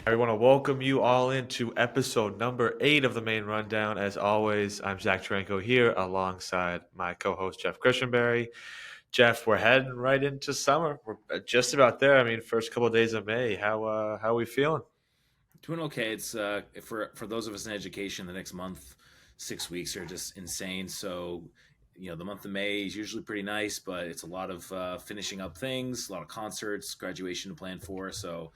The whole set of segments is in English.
I want to welcome you all into episode number 8 of the Main Rundown. As always, I'm Zach Tarenko here alongside my co-host Jeff Christianberry. Jeff, we're heading right into summer. We're just about there. I mean, first couple of days of May. How are we feeling? Doing okay. It's for those of us in education, the next month, 6 weeks are just insane. So, the month of May is usually pretty nice, but it's a lot of finishing up things, a lot of concerts, graduation to plan for. So,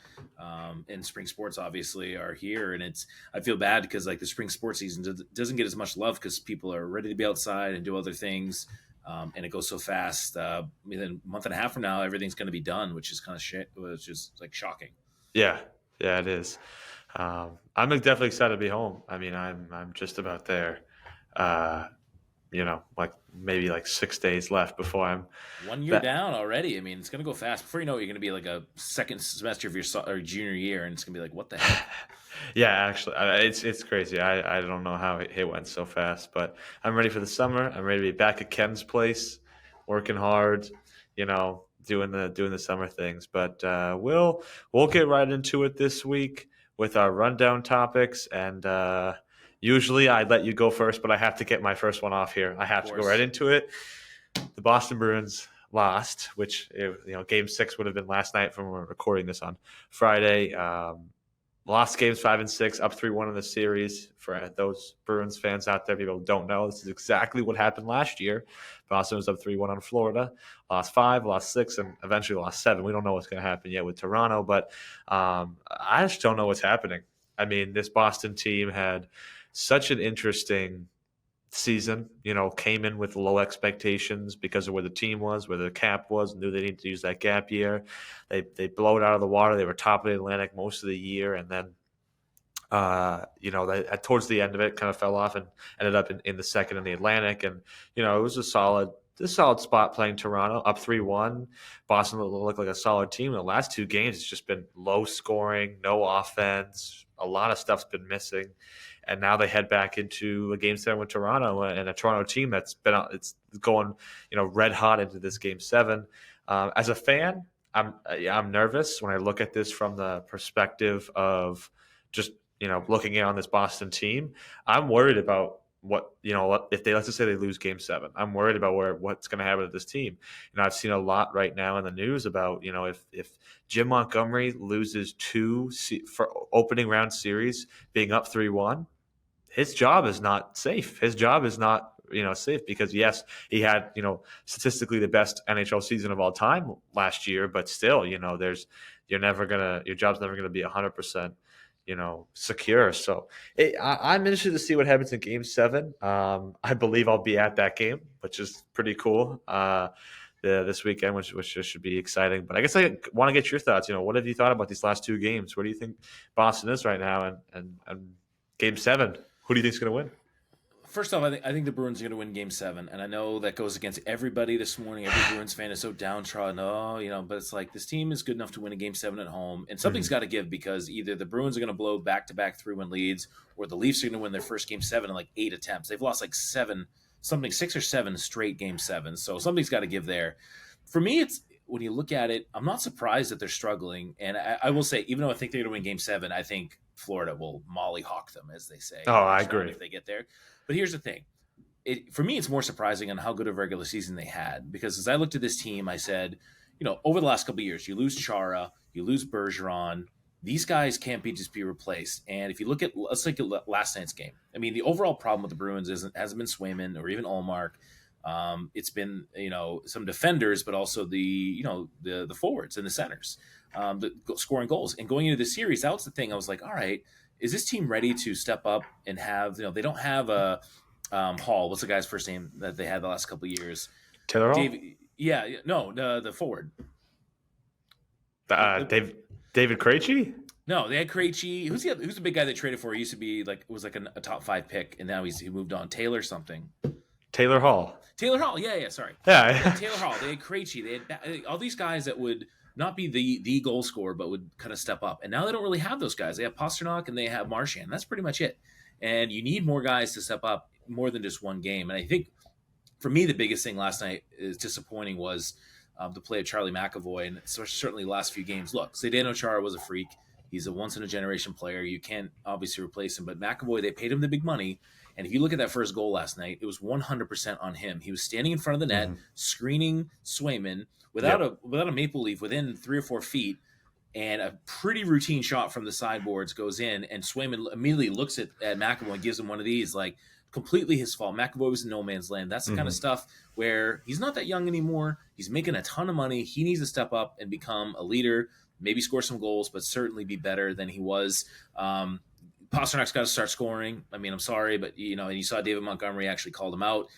and spring sports obviously are here, and I feel bad because like the spring sports season doesn't get as much love because people are ready to be outside and do other things. And it goes so fast. Within a month and a half from now, everything's going to be done, which is kind of shit, which is like shocking. Yeah, yeah, it is. I'm definitely excited to be home. I mean, I'm just about there. Uh, like maybe like 6 days left before I'm 1 year that. down already. I mean, it's gonna go fast. Before you know it, you're gonna be like a second semester of your or junior year, and it's gonna be like, what the heck? Yeah, actually, it's crazy. I don't know how it went so fast, but I'm ready for the summer. I'm ready to be back at Ken's place, working hard. Doing the summer things. But we'll get right into it this week with our rundown topics. And usually I let you go first, but I have to get my first one off here. I Of have to go right course. into it. The Boston Bruins lost, which Game 6 would have been last night from when we're recording this on Friday. Lost games 5 and 6, up 3-1 in the series. For those Bruins fans out there, people who don't know, this is exactly what happened last year. Boston was up 3-1 on Florida, lost 5, lost 6, and eventually lost 7. We don't know what's going to happen yet with Toronto, but I just don't know what's happening. I mean, this Boston team had such an interesting season, came in with low expectations because of where the team was, where the cap was, knew they needed to use that gap year. They blow it out of the water. They were top of the Atlantic most of the year, and then they towards the end of it kind of fell off and ended up in the second in the Atlantic. And it was a solid spot playing Toronto up 3-1. Boston looked like a solid team. The last two games, it's just been low scoring, no offense. A lot of stuff's been missing. And now they head back into a game 7 with Toronto and a Toronto team it's going red hot into this game 7. As a fan, I'm nervous when I look at this from the perspective of just looking in on this Boston team. I'm worried about what if let's just say they lose game 7. I'm worried about what's going to happen to this team. I've seen a lot right now in the news about if Jim Montgomery loses for opening round series being up 3-1, his job is not safe. His job is not safe because yes, he had statistically the best NHL season of all time last year, but still your job's never gonna be 100% secure. So I'm interested to see what happens in Game 7. I believe I'll be at that game, which is pretty cool. This weekend, which should be exciting. But I guess I want to get your thoughts. What have you thought about these last two games? Where do you think Boston is right now? And Game 7, who do you think is going to win? First off, I think the Bruins are going to win Game 7, and I know that goes against everybody this morning. Every Bruins fan is so downtrodden. But it's like this team is good enough to win a Game 7 at home, and something's got to give because either the Bruins are going to blow back-to-back 3-1 leads, or the Leafs are going to win their first Game 7 in like 8 attempts. They've lost like 6 or 7 straight Game 7, so something's got to give there. For me, it's when you look at it, I'm not surprised that they're struggling, and I will say, even though I think they're going to win Game 7, I think Florida will mollyhawk them, as they say, Oh, in the I next round agree. if they get there. But here's the thing. For me, it's more surprising on how good of a regular season they had because as I looked at this team, I said, over the last couple of years, you lose Chara, you lose Bergeron. These guys can't just be replaced. And if you let's look at last night's game. I mean, the overall problem with the Bruins hasn't been Swayman or even Allmark. It's been some defenders, but also the forwards and the centers, scoring goals. And going into the series, that was the thing. I was like, all right, is this team ready to step up and have they don't have a Hall. What's the guy's first name that they had the last couple of years? Taylor Hall? Dave. Yeah, no, the forward. David Krejci? No, they had Krejci. Who's the big guy they traded for? He used to be like was like a top 5 pick, and now he moved on. Taylor something. Taylor Hall. Taylor Hall. Yeah. Sorry. Yeah, Yeah. Taylor Hall. They had Krejci. They had all these guys that would not be the goal scorer, but would kind of step up. And now they don't really have those guys. They have Pasternak and they have Marchand. That's pretty much it. And you need more guys to step up more than just one game. And I think for me, the biggest thing last night is disappointing was the play of Charlie McAvoy, and certainly the last few games. Look, Zdeno Chara was a freak. He's a once in a generation player. You can't obviously replace him. But McAvoy, they paid him the big money. And if you look at that first goal last night, it was 100% on him. He was standing in front of the net, screening Swayman without a maple leaf within 3 or 4 feet, and a pretty routine shot from the sideboards goes in, and Swayman immediately looks at McAvoy and gives him one of these, like completely his fault. McAvoy was in no man's land. That's the kind of stuff where he's not that young anymore. He's making a ton of money. He needs to step up and become a leader, maybe score some goals, but certainly be better than he was. Pasternak's got to start scoring. I mean, I'm sorry, but and you saw David Montgomery actually called him out.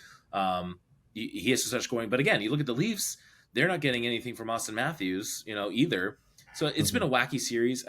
He has to start scoring. But again, you look at the Leafs, they're not getting anything from Austin Matthews, either. So it's been a wacky series.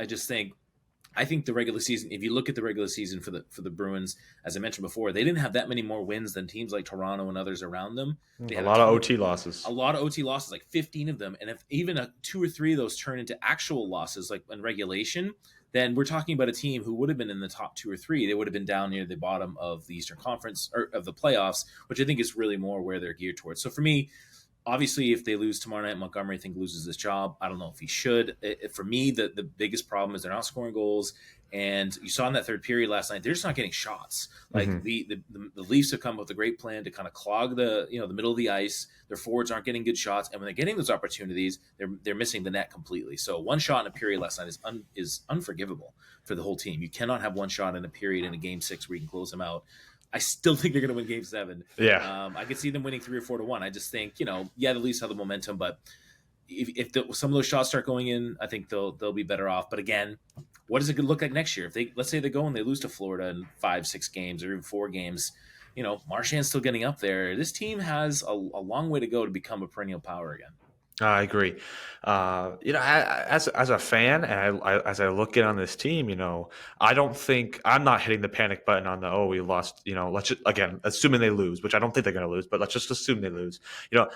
I think the regular season, if you look at the regular season for the Bruins, as I mentioned before, they didn't have that many more wins than teams like Toronto and others around them. They had a lot of OT losses. A lot of OT losses, like 15 of them. And if even 2 or 3 of those turn into actual losses, like in regulation, then we're talking about a team who would have been in the top 2 or 3. They would have been down near the bottom of the Eastern Conference or of the playoffs, which I think is really more where they're geared towards. So for me, obviously, if they lose tomorrow night, Montgomery, I think, loses his job. I don't know if he should. For me, the biggest problem is they're not scoring goals. And you saw in that third period last night, they're just not getting shots. Like the Leafs have come up with a great plan to kind of clog the middle of the ice. Their forwards aren't getting good shots, and when they're getting those opportunities, they're missing the net completely. So one shot in a period last night is unforgivable for the whole team. You cannot have one shot in a period in a game 6 where you can close them out. I still think they're going to win Game 7. Yeah, I could see them winning 3 or 4-1. I just think, the Leafs have the momentum, but if some of those shots start going in, I think they'll be better off. But again, what does it look like next year? If let's say they go and they lose to Florida in 5-6 games or even 4 games, Marchand's still getting up there. This team has a long way to go to become a perennial power again. I agree. As a fan, and as I look in on this team, I don't think I'm not hitting the panic button on we lost. Let's just, again, assuming they lose, which I don't think they're going to lose, but let's just assume they lose.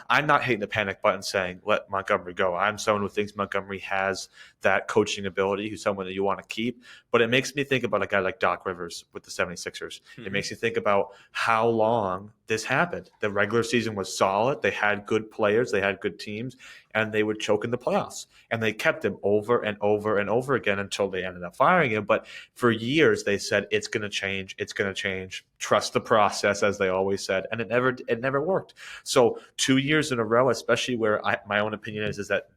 I'm not hitting the panic button saying let Montgomery go. I'm someone who thinks Montgomery has that coaching ability, who's someone that you want to keep. But it makes me think about a guy like Doc Rivers with the 76ers. It makes you think about how long this happened. The regular season was solid. They had good players. They had good teams. And they would choke in the playoffs. And they kept him over and over and over again until they ended up firing him. But for years, they said, it's going to change. It's going to change. Trust the process, as they always said. And it never worked. So 2 years in a row, especially where my own opinion is that,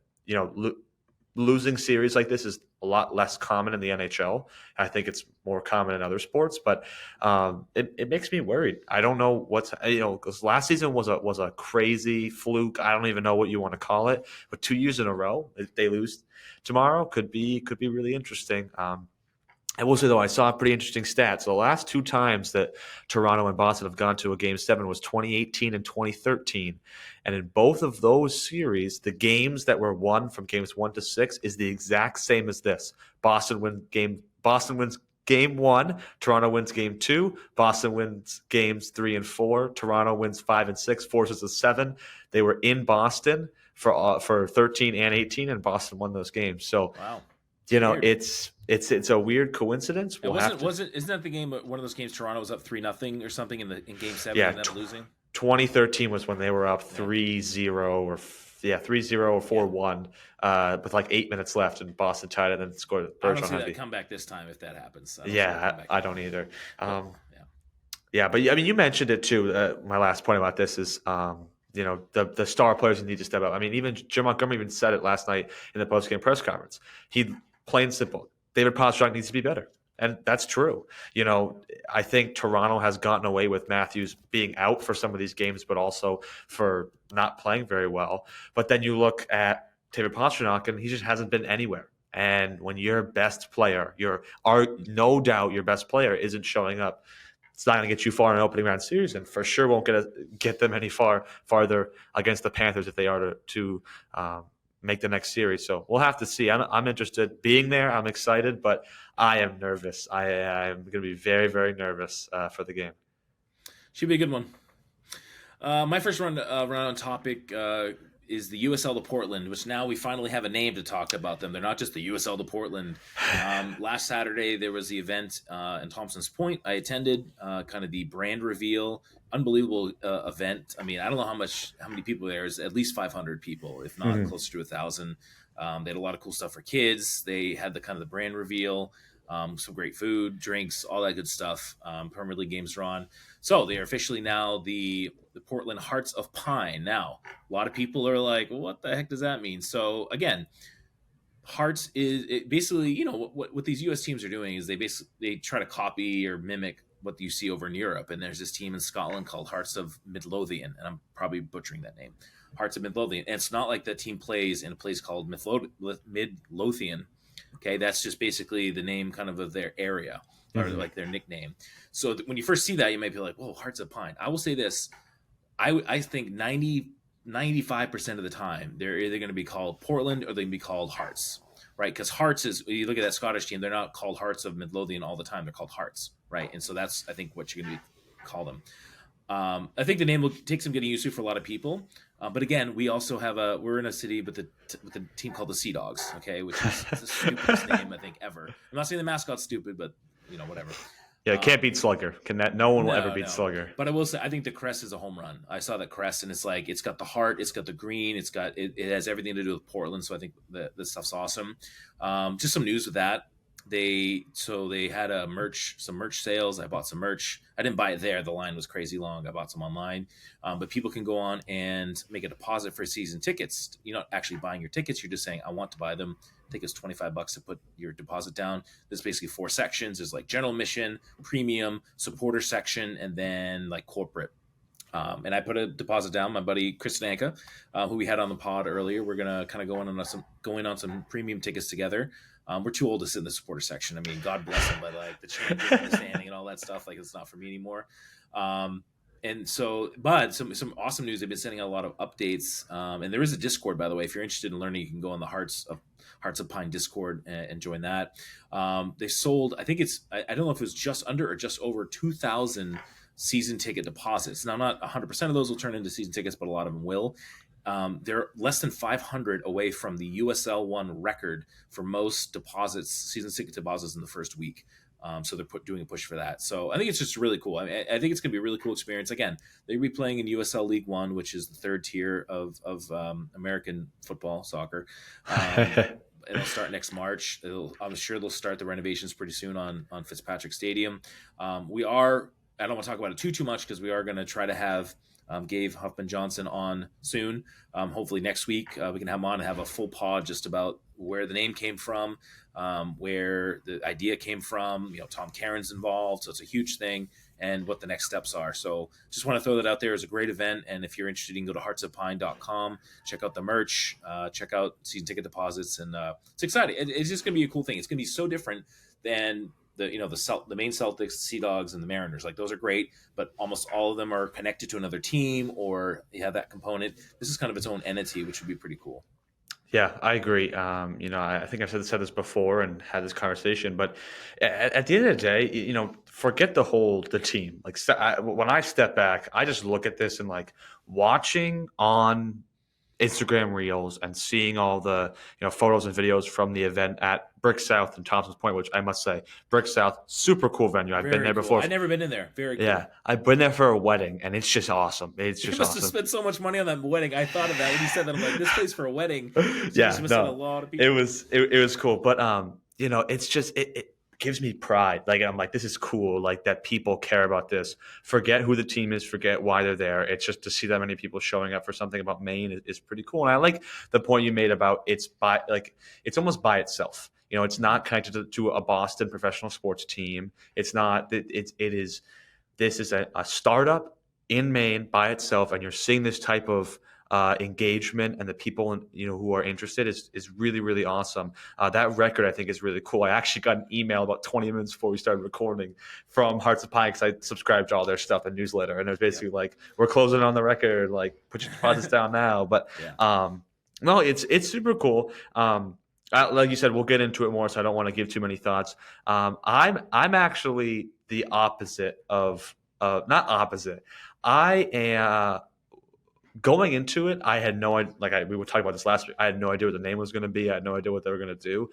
losing series like this is a lot less common in the NHL. I think it's more common in other sports, but it makes me worried. I don't know because last season was a crazy fluke. I don't even know what you want to call it, but 2 years in a row, if they lose tomorrow, could be really interesting. I will say, though, I saw a pretty interesting stat. So the last 2 times that Toronto and Boston have gone to a Game 7 was 2018 and 2013. And in both of those series, the games that were won from games 1 to 6 is the exact same as this. Boston wins game 1, Toronto wins game 2, Boston wins games 3 and 4, Toronto wins 5 and 6, forces a 7. They were in Boston for 13 and 18, and Boston won those games. So wow. Weird. It's a weird coincidence. Isn't that the game? One of those games, Toronto was up 3-0 or something in Game 7, yeah, and ended up losing. 2013 was when they were up 3-0 or 3-0 or 4-1 with like 8 minutes left, and Boston tied it and then scored. I don't see that comeback this time if that happens. I don't either. But I mean, you mentioned it too. My last point about this is. The star players need to step up. I mean, even Jim Montgomery even said it last night in the post-game press conference. He plain simple. David Pastrnak needs to be better. And that's true. I think Toronto has gotten away with Matthews being out for some of these games, but also for not playing very well. But then you look at David Pastrnak, and he just hasn't been anywhere. And when your best player, no doubt your best player isn't showing up, it's not going to get you far in an opening round series, and for sure won't get them any farther against the Panthers if they are to make the next series. So we'll have to see. I'm interested being there. I'm excited, but I am nervous. I am going to be very, very nervous for the game. Should be a good one. My first round on topic is the USL Portland, which now we finally have a name to talk about them. They're not just the USL Portland. Last Saturday, there was the event in Thompson's Point. I attended kind of the brand reveal. Unbelievable event. I mean, I don't know how many people there is. At least 500 people, if not closer to 1,000. They had a lot of cool stuff for kids. They had the kind of the brand reveal, some great food, drinks, all that good stuff. Premier League games are on. So they are officially now the Portland Hearts of Pine. Now, a lot of people are like, well, what the heck does that mean? So again, Hearts is it basically, what these U.S. teams are doing is they try to copy or mimic what you see over in Europe. And there's this team in Scotland called Hearts of Midlothian, and I'm probably butchering that name, Hearts of Midlothian. And it's not like the team plays in a place called Midlothian. Okay, that's just basically the name kind of their area or Mhm. like their nickname. So when you first see that, you might be like, "Whoa, Hearts of Pine." I will say this: I think 95% of the time they're either going to be called Portland or they're going to be called Hearts, right? Because Hearts is, you look at that Scottish team, they're not called Hearts of Midlothian all the time. They're called Hearts, right? And so that's, I think, what you're going to call them. I think the name will take some getting used to for a lot of people. But again, we're in a city with a team called the Sea Dogs, okay, which is the stupidest name I think ever. I'm not saying the mascot's stupid, but whatever. Yeah, can't beat Slugger. No one will ever beat No. Slugger. But I will say, I think the crest is a home run. I saw that crest, and it's got the heart, it's got the green, it has everything to do with Portland. So I think the stuff's awesome. Just some news with that. They had some merch sales. I bought some merch. I didn't buy it there. The line was crazy long. I bought some online. But people can go on and make a deposit for season tickets. You're not actually buying your tickets. You're just saying, I want to buy them. I think it's $25 to put your deposit down. There's basically 4 sections. There's like general admission, premium, supporter section, and then like corporate. And I put a deposit down. My buddy Chris Stanka, who we had on the pod earlier, we're gonna kind of going on some premium tickets together. We're too old to sit in the supporter section. I mean, God bless him, but like the chanting and the standing and all that stuff, like it's not for me anymore. And so, but some awesome news. They've been sending out a lot of updates, and there is a Discord, by the way. If you're interested in learning, you can go on the Hearts of Pine Discord and join that. They sold, I think I don't know if it was just under or just over 2,000 season ticket deposits. Now, not 100% of those will turn into season tickets, but a lot of them will. They're less than 500 away from the USL One record for most season ticket deposits in the first week. So they're doing a push for that. So I think it's just really cool. I mean, I think it's going to be a really cool experience. Again, they'll be playing in USL League One, which is the third tier of American football, soccer. It'll start next March. I'm sure they'll start the renovations pretty soon on Fitzpatrick Stadium. I don't want to talk about it too much because we are going to try to have Gabe Huffman Johnson on soon. Hopefully next week we can have him on and have a full pod just about where the name came from, where the idea came from. Tom Caron's involved, so it's a huge thing, and what the next steps are. So just want to throw that out there as a great event. And if you're interested, you can go to heartsofpine.com, check out the merch, check out season ticket deposits, and it's exciting. It's just going to be a cool thing. It's going to be so different than the Maine Celtics, Sea Dogs, and the Mariners. Like those are great, but almost all of them are connected to another team or you have that component. This is kind of its own entity, which would be pretty cool. Yeah, I agree. I think I've said this before and had this conversation, but at the end of the day, forget the team. Like when I step back, I just look at this and like watching on Instagram Reels and seeing all the photos and videos from the event at Brick South and Thompson's Point, which I must say, Brick South, super cool venue. I've been there cool. before. I've never been in there. Very cool. Yeah, I've been there for a wedding, and it's just awesome. It's just must awesome. have spent so much money on that wedding. I thought of that when you said that. I'm like, this place for a wedding. Yeah, a lot of people. It was cool, but it's just it gives me pride. Like I'm like, this is cool. Like that people care about this. Forget who the team is. Forget why they're there. It's just to see that many people showing up for something about Maine is pretty cool. And I like the point you made about it's almost by itself. It's not connected to a Boston professional sports team. It's not. This is a startup in Maine by itself, and you're seeing this type of engagement and the people who are interested is really, really awesome. That record I think is really cool. I actually got an email about 20 minutes before we started recording from Hearts of Pine because I subscribed to all their stuff and newsletter, and it was basically like, we're closing on the record, like put your deposits down now. But no, it's super cool. Like you said, we'll get into it more, so I don't want to give too many thoughts. I'm actually the opposite of not opposite. I am going into it. I had no idea. Like we were talking about this last week. I had no idea what the name was going to be. I had no idea what they were going to do.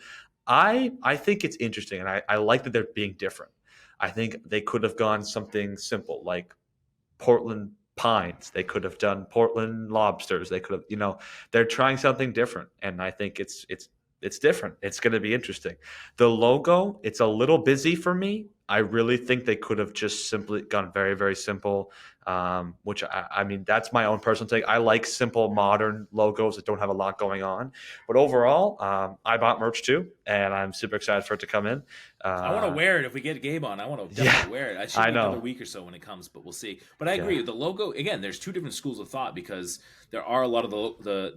I think it's interesting, and I like that they're being different. I think they could have gone something simple like Portland Pines. They could have done Portland Lobsters. They could have, they're trying something different, and I think it's different. It's going to be interesting. The logo, it's a little busy for me. I really think they could have just simply gone very, very simple. Which I mean, that's my own personal take. I like simple, modern logos that don't have a lot going on. But overall, I bought merch too, and I'm super excited for it to come in. I want to Uh, wear it if we get Gabe on. I want to yeah, definitely wear it. I should I be another know. week or so when it comes, but we'll see. But I Yeah, agree. The logo again. There's two different schools of thought because there are a lot of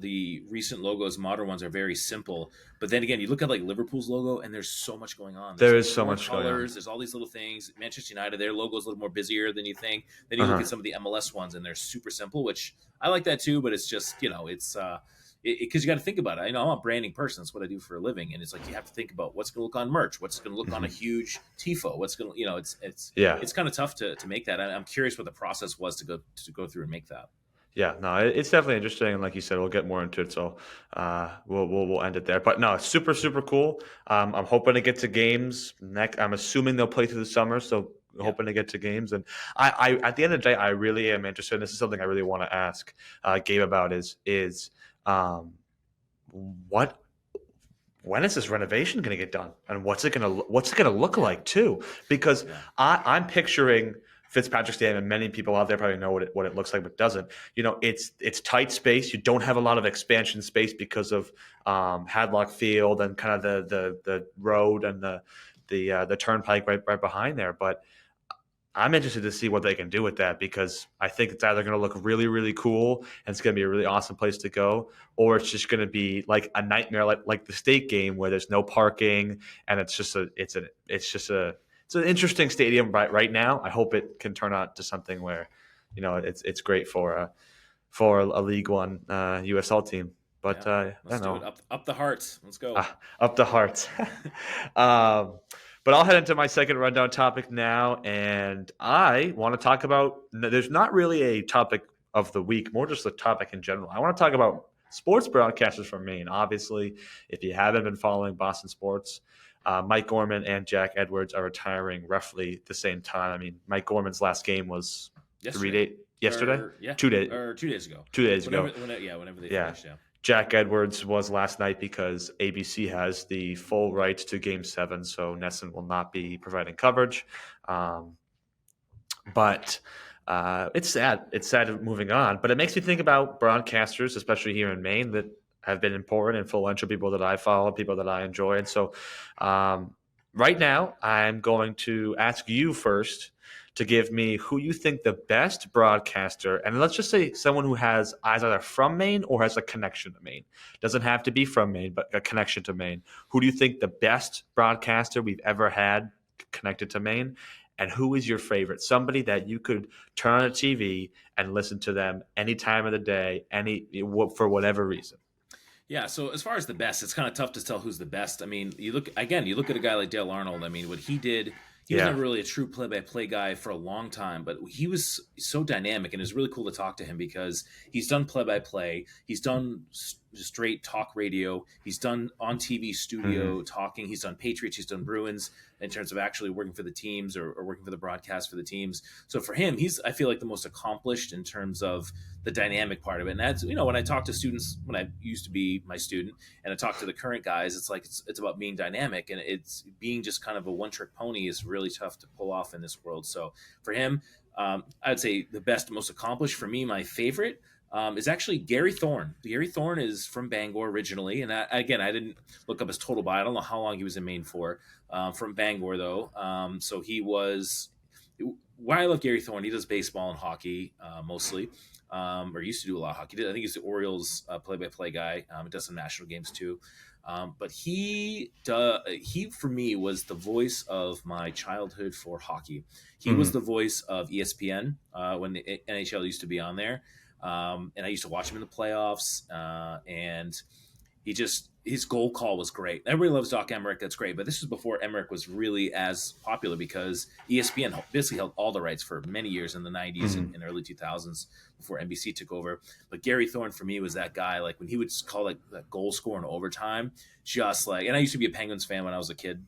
the recent logos, modern ones are very simple. But then again, you look at like Liverpool's logo, and there's so much going on. There's there like is so more much going on. colors. There's all these little things. Manchester United, their logo is a little more busier than you think. Then you look Uh-huh. at some of the MLS ones, and they're super simple, which I like that too. But it's just it's because you got to think about it. I'm a branding person. That's what I do for a living, and it's like you have to think about what's going to look on merch, what's going to look on a Mhm. huge tifo, what's going to Yeah. it's kind of tough to make that. I'm curious what the process was to go through and make that. Yeah, no, it's definitely interesting, and like you said, we'll get more into it. So we'll end it there. But no, it's super super cool. I'm hoping to get to games next. I'm assuming they'll play through the summer, so Yeah. hoping to get to games. And I at the end of the day, I really am interested. And this is something I really want to ask Gabe about. Is um, what when is this renovation going to get done, and what's it going to look Yeah. like too? Because Yeah. I'm picturing Fitzpatrick Stadium, and many people out there probably know what it looks like, but doesn't. It's tight space. You don't have a lot of expansion space because of Hadlock Field and kind of the road and the turnpike right behind there. But I'm interested to see what they can do with that, because I think it's either going to look really, really cool and it's going to be a really awesome place to go, or it's just going to be like a nightmare, like the state game where there's no parking and it's an interesting stadium right now. I hope it can turn out to something where, it's great for a League One USL team. But Yeah. I Let's don't do it. know. Up the hearts. Let's go. Up the heart. um, but I'll head into my second rundown topic now, and I want to talk about. There's not really a topic of the week, more just a topic in general. I want to talk about sports broadcasters from Maine. Obviously, if you haven't been following Boston sports, Mike Gorman and Jack Edwards are retiring roughly the same time. I mean, Mike Gorman's last game was three Yesterday. days yesterday, Or yeah. 2 days, Or 2 days ago. 2 days Whenever, ago. whenever they Yeah. finished. Yeah. Jack Edwards was last night because ABC has the full rights to Game 7, so Nesson will not be providing coverage. Um, but it's sad. It's sad moving on. But it makes me think about broadcasters, especially here in Maine, that have been important, influential people that I follow, people that I enjoy. And so um, right now, I'm going to ask you first to give me who you think the best broadcaster, and let's just say someone who has eyes either from Maine or has a connection to Maine. Doesn't have to be from Maine, but a connection to Maine. Who do you think the best broadcaster we've ever had connected to Maine? And who is your favorite? Somebody that you could turn on a TV and listen to them any time of the day, for whatever reason. Yeah, so as far as the best, it's kind of tough to tell who's the best. I mean, you look at a guy like Dale Arnold. I mean, what he did, he was Yeah. never really a true play-by-play guy for a long time, but he was so dynamic, and it was really cool to talk to him because he's done play-by-play, he's done straight talk radio, he's done on TV Hmm. studio talking, he's done Patriots, he's done Bruins in terms of actually working for the teams or working for the broadcast for the teams. So for him, he's I feel like the most accomplished in terms of the dynamic part of it. And that's when I talk to students when I used to be my student and I talk to the current guys, it's like it's about being dynamic, and it's being just kind of a one trick pony is really tough to pull off in this world. So for him, I'd say the best, most accomplished. For me, my favorite is actually Gary Thorne. Gary Thorne is from Bangor originally, and again, I didn't look up his total bio. I don't know how long he was in Maine for. From Bangor though, so he was. Why I love Gary Thorne, he does baseball and hockey mostly, or used to do a lot of hockey. I think he's the Orioles play-by-play guy. He does some national games too. But he for me was the voice of my childhood for hockey. He was Hmm. the voice of ESPN when the NHL used to be on there, and I used to watch him in the playoffs. And his goal call was great. Everybody loves Doc Emmerich. That's great. But this was before Emmerich was really as popular because ESPN basically held all the rights for many years in the 90s Hmm. and early 2000s before NBC took over. But Gary Thorne for me was that guy. Like when he would just call like that goal score in overtime, just like, and I used to be a Penguins fan when I was a kid.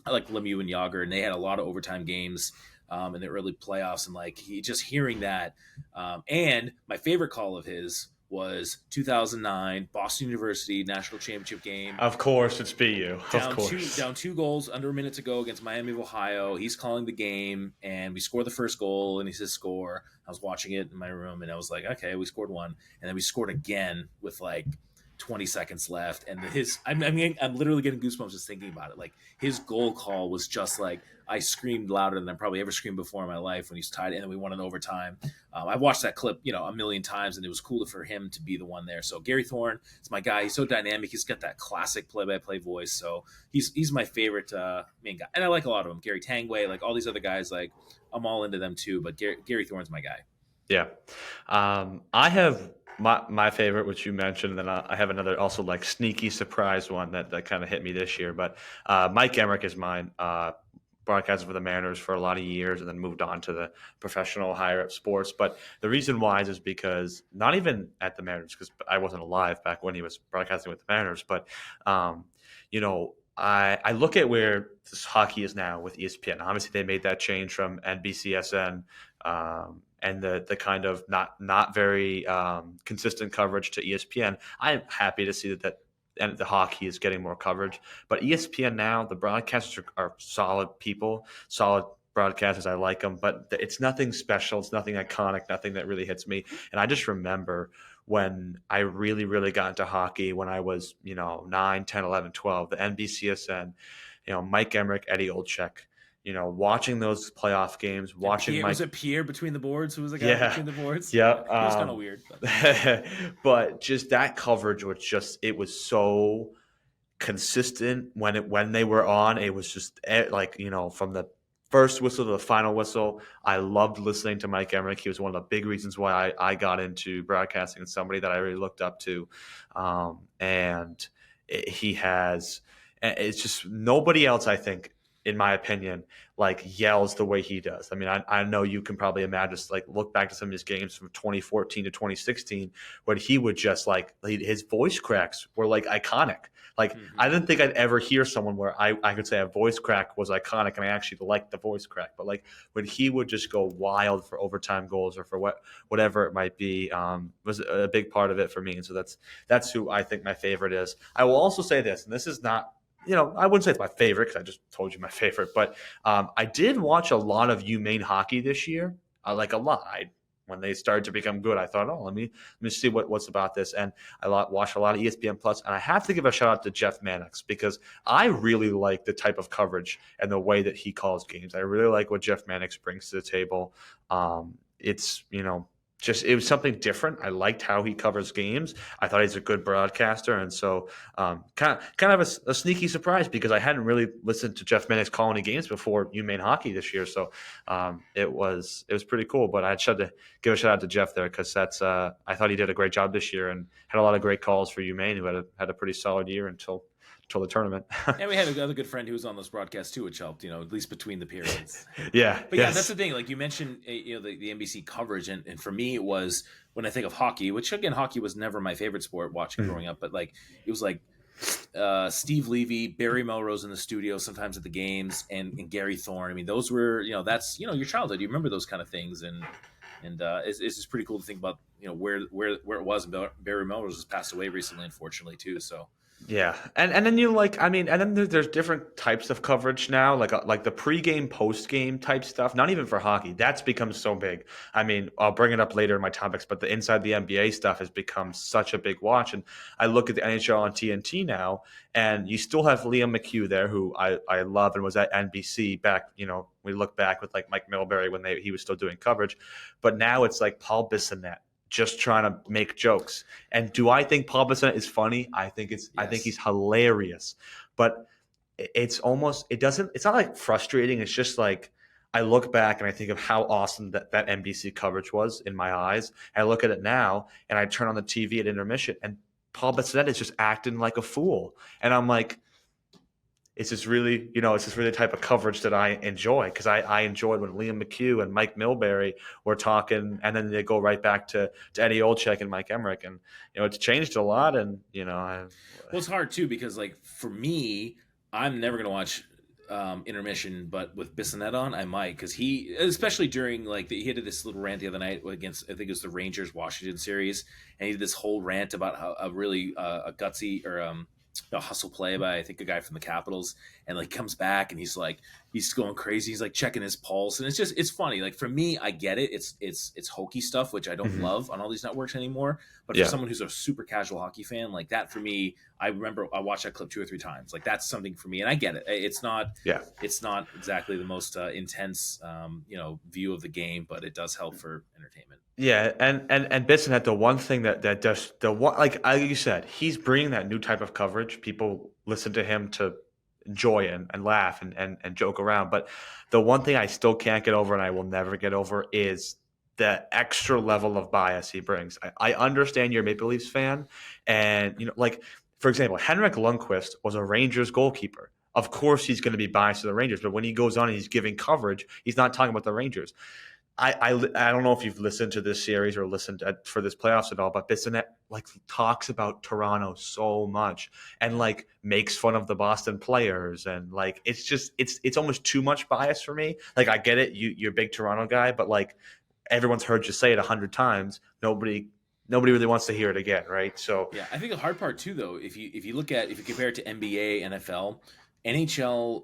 I like Lemieux and Yager, and they had a lot of overtime games. in the early playoffs, and like he just hearing that. And my favorite call of his was 2009 Boston University national championship game. Of course, it's BU. Of course. Down 2 goals under a minute to go against Miami of Ohio. He's calling the game, and we score the first goal, and he says score. I was watching it in my room, and I was like, okay, we scored one, and then we scored again with like 20 seconds left, and I'm literally getting goosebumps just thinking about it. Like his goal call was just like, I screamed louder than I probably ever screamed before in my life when he's tied, and then we won in overtime. I watched that clip, a million times, and it was cool for him to be the one there. So Gary Thorne is my guy. He's so dynamic. He's got that classic play-by-play voice. So he's my favorite main guy, and I like a lot of them. Gary Tangway, like all these other guys, like I'm all into them too. But Gary Thorne's my guy. Yeah. I have my favorite, which you mentioned, and then I have another also like sneaky surprise one that kind of hit me this year. But Mike Emmerich is mine. Broadcasted for the Mariners for a lot of years and then moved on to the professional higher up sports. But the reason why is because not even at the Mariners, because I wasn't alive back when he was broadcasting with the Mariners, but I look at where this hockey is now with ESPN. Obviously, they made that change from NBCSN and the kind of not very consistent coverage to ESPN. I'm happy to see that and the hockey is getting more coverage. But ESPN now, the broadcasters are solid people, solid broadcasters. I like them, but it's nothing special. It's nothing iconic, nothing that really hits me. And I just remember when I really, really got into hockey when I was, 9, 10, 11, 12, the NBCSN, Mike Emmerich, Eddie Olczyk, watching those playoff games, watching Pierre, was it Pierre between the boards? Who was the guy between the boards? Yeah. It was kind of weird. But just that coverage it was so consistent when they were on. It was just like, from the first whistle to the final whistle. I loved listening to Mike Emmerich. He was one of the big reasons why I got into broadcasting and somebody that I really looked up to. It's just nobody else, I think, in my opinion, like yells the way he does. I mean, I know you can probably imagine, just like look back to some of his games from 2014 to 2016, when he would just like his voice cracks were like iconic. Like I didn't think I'd ever hear someone where I could say a voice crack was iconic, and I actually liked the voice crack. But like when he would just go wild for overtime goals or for whatever it might be, was a big part of it for me. And so that's who I think my favorite is. I will also say this, and this is not. I wouldn't say it's my favorite because I just told you my favorite, but I did watch a lot of Maine hockey this year, like a lot. When they started to become good, I thought, let me see what's about this, and I watched a lot of ESPN Plus, and I have to give a shout out to Jeff Mannix because I really like the type of coverage and the way that he calls games. I really like what Jeff Mannix brings to the table. It's it was something different. I liked how he covers games. I thought he's a good broadcaster, and so kind of a sneaky surprise because I hadn't really listened to Jeff Mannix call any games before Maine hockey this year. So it was pretty cool. But I had to give a shout out to Jeff there because I thought he did a great job this year and had a lot of great calls for Maine, who had a pretty solid year until the tournament. And we had another good friend who was on this broadcast too, which helped, at least between the periods. Yeah. But yeah, that's the thing. Like you mentioned, the NBC coverage. And for me, it was when I think of hockey, which again, hockey was never my favorite sport watching growing up, but like, it was like Steve Levy, Barry Melrose in the studio, sometimes at the games, and Gary Thorne. I mean, those were, that's, your childhood. You remember those kind of things. And it's just pretty cool to think about, where it was. And Barry Melrose has passed away recently, unfortunately, too. So. Yeah, and then and then there's different types of coverage now, like the pregame, postgame type stuff. Not even for hockey, that's become so big. I mean, I'll bring it up later in my topics, but the inside the NBA stuff has become such a big watch. And I look at the NHL on TNT now, and you still have Liam McHugh there, who I love and was at NBC back. We look back with like Mike Milbury when he was still doing coverage, but now it's like Paul Bissonnette, just trying to make jokes. And do I think Paul Bissonnette is funny? I think I think he's hilarious. But it's not like frustrating. It's just like I look back and I think of how awesome that NBC coverage was in my eyes. I look at it now and I turn on the TV at intermission and Paul Bissonnette is just acting like a fool. And I'm like, it's just really the type of coverage that I enjoy because I enjoyed when Liam McHugh and Mike Milbury were talking, and then they go right back to Eddie Olczyk and Mike Emmerich, and it's changed a lot. And well, it's hard too because like for me, I'm never gonna watch intermission, but with Bissonnette on, I might, because he, especially during like he did this little rant the other night against, I think it was the Rangers Washington series, and he did this whole rant about how a really a gutsy or a hustle play by I think a guy from the Capitals, and like comes back and he's going crazy. He's like checking his pulse, and it's funny. Like for me, I get it. It's hokey stuff, which I don't Mhm. love on all these networks anymore. But for Yeah. someone who's a super casual hockey fan, like that for me, I remember I watched that clip 2 or 3 times. Like that's something for me, and I get it. Yeah. It's not exactly the most intense, view of the game, but it does help for entertainment. Yeah, and Bissonnette, the one thing that does the one like you said, he's bringing that new type of coverage. People listen to him to enjoy and laugh and joke around. But the one thing I still can't get over and I will never get over is the extra level of bias he brings. I understand you're a Maple Leafs fan, and like for example, Henrik Lundqvist was a Rangers goalkeeper. Of course, he's going to be biased to the Rangers, but when he goes on and he's giving coverage, he's not talking about the Rangers. I don't know if you've listened to this series or for this playoffs at all, but Bissonnette like talks about Toronto so much and like makes fun of the Boston players and like it's almost too much bias for me. Like I get it, you're a big Toronto guy, but like everyone's heard you say it 100 times. Nobody really wants to hear it again, right? So Yeah, I think the hard part too, though, if you compare it to NBA, NFL, NHL,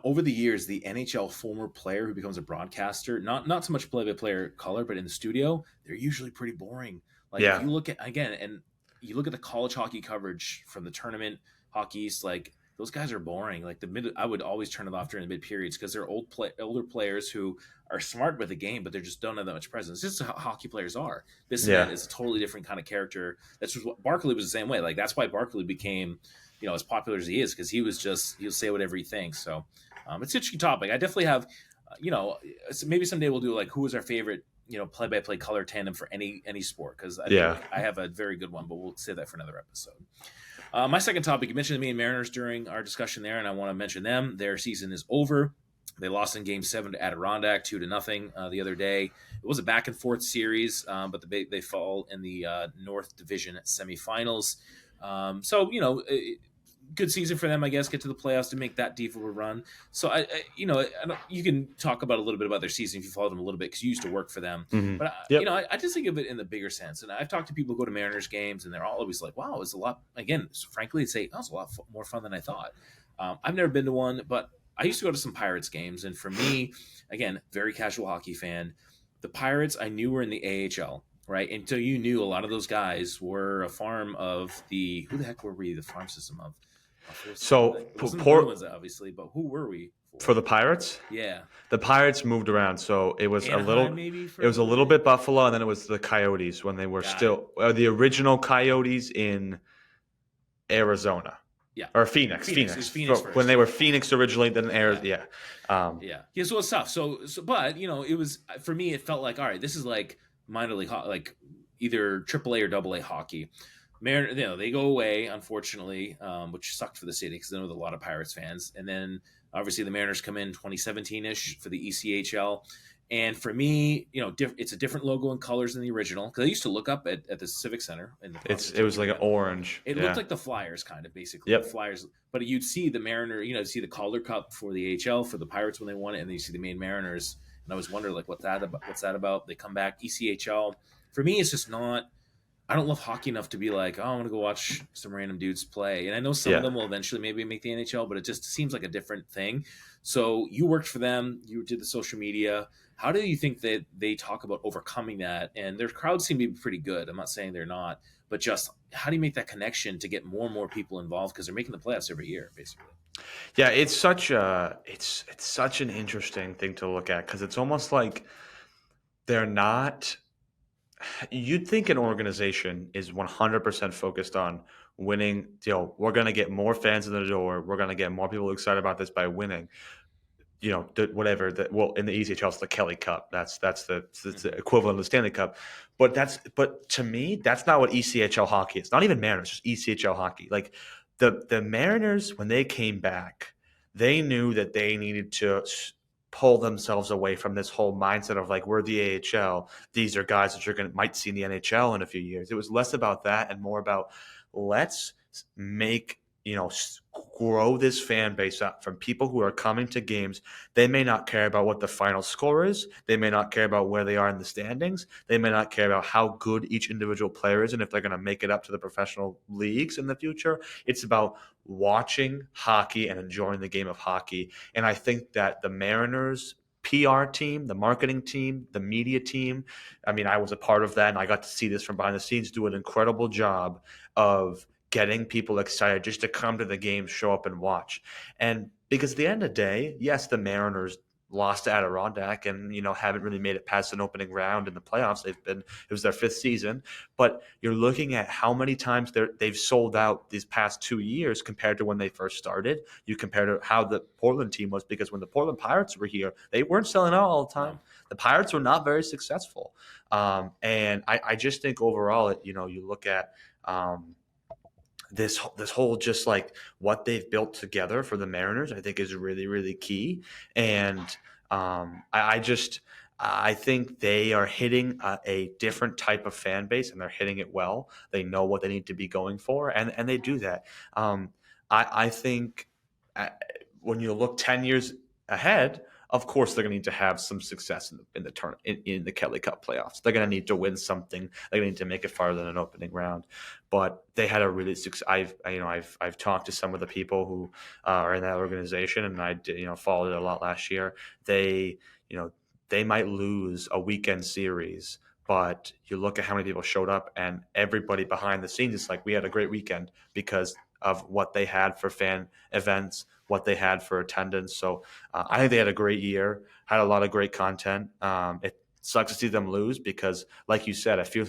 over the years, the NHL former player who becomes a broadcaster, not so much play by player color, but in the studio, they're usually pretty boring. Like if yeah, you look at again, and you look at the college hockey coverage from the tournament hockeys, like those guys are boring. Like I would always turn it off during the mid periods because they're older players who are smart with the game, but they just don't have that much presence. This is how hockey players are. Bissonnette yeah, is a totally different kind of character. That's just what Barkley was the same way. Like that's why Barkley became, as popular as he is because he'll say whatever he thinks. So it's an interesting topic. I definitely have, maybe someday we'll do like who is our favorite, play-by-play color tandem for any sport because I think yeah. I have a very good one, but we'll save that for another episode. My second topic, you mentioned the Maine Mariners during our discussion there, and I want to mention them. Their season is over. They lost in Game 7 to Adirondack 2-0 the other day. It was a back and forth series, but they fall in the North Division semifinals. Good season for them, I guess. Get to the playoffs to make that deep of a run. So you can talk about a little bit about their season if you followed them a little bit because you used to work for them. Mhm. But Yep. I just think of it in the bigger sense. And I've talked to people who go to Mariners games, and they're all always like, "Wow, it's a lot." Again, frankly, it's a lot more fun than I thought. I've never been to one, but I used to go to some Pirates games, and for me, again, very casual hockey fan. The Pirates I knew were in the AHL, right? Until you knew a lot of those guys were a farm of the who the heck were we? The farm system of. So It wasn't the Bruins, obviously, but who were we for for? the Pirates, Yeah, the Pirates moved around, so Anaheim maybe for it a was a little little bit. bit Buffalo, and then it was the Coyotes when they were Got it. still the original Coyotes in Arizona Yeah, or Phoenix, Phoenix. It was Phoenix Phoenix when first. they were Yeah, Phoenix originally, then Arizona. yeah, Yeah, yeah. So it's tough. But it was for me. It felt like all right. This is like minor league, like either AAA or AA hockey. They go away, unfortunately, which sucked for the city because there were a lot of Pirates fans. And then obviously the Mariners come in 2017 ish for the ECHL. And for me, it's a different logo and colors than the original because I used to look up at the Civic Center in the it was Providence like an Arena. orange. It looked Yeah. like the Flyers, kind of basically the Yep. Flyers, but you'd see the Mariner, see the Calder Cup for the AHL for the Pirates when they won it, and then you see the Maine Mariners, and I was wondering like what's that about? What's that about? They come back ECHL. For me, it's just not. I don't love hockey enough to be like, oh, I want to go watch some random dudes play. And I know some of Yeah. them will eventually maybe make the NHL, but it just seems like a different thing. So you worked for them, you did the social media. How do you think that they talk about overcoming that? And their crowds seem to be pretty good. I'm not saying they're not, but just how do you make that connection to get more and more people involved because they're making the playoffs every year, basically. Yeah, it's such an interesting thing to look at because it's almost like they're not. You'd think an organization is 100% focused on winning. We're going to get more fans in the door. We're going to get more people excited about this by winning. Whatever. In the ECHL, it's the Kelly Cup. That's the equivalent of the Stanley Cup. But to me, that's not what ECHL hockey is. Not even Mariners, just ECHL hockey. Like the Mariners, when they came back, they knew that they needed to pull themselves away from this whole mindset of like we're the AHL. These are guys that might see in the NHL in a few years. It was less about that and more about let's make grow this fan base up from people who are coming to games. They may not care about what the final score is. They may not care about where they are in the standings. They may not care about how good each individual player is and if they're going to make it up to the professional leagues in the future. It's about watching hockey and enjoying the game of hockey. And I think that the Mariners PR team, the marketing team, the media team, I mean, I was a part of that, and I got to see this from behind the scenes, do an incredible job of getting people excited just to come to the game, show up and watch. And because at the end of the day, yes, the Mariners lost to Adirondack and haven't really made it past an opening round in the playoffs. It was their 5th season, but you're looking at how many times they've sold out these past 2 years compared to when they first started. You compare to how the Portland team was, because when the Portland Pirates were here, they weren't selling out all the time. No. The Pirates were not very successful, and I just think overall, you look at this whole, just like what they've built together for the Mariners, I think is really, really key. And I think they are hitting a different type of fan base, and they're hitting it well. They know what they need to be going for, and they do that. I think uh, when you look 10 years ahead, of course they're going to need to have some success in the turn in the Kelly Cup playoffs. They're going to need to win something. They're going to need to make it farther than an opening round. But they had a really I've talked to some of the people who are in that organization, and I did, followed it a lot last year. They might lose a weekend series, but you look at how many people showed up, and everybody behind the scenes is like, we had a great weekend because of what they had for fan events, what they had for attendance. So I think they had a great year, had a lot of great content. It sucks to see them lose because, like you said, I feel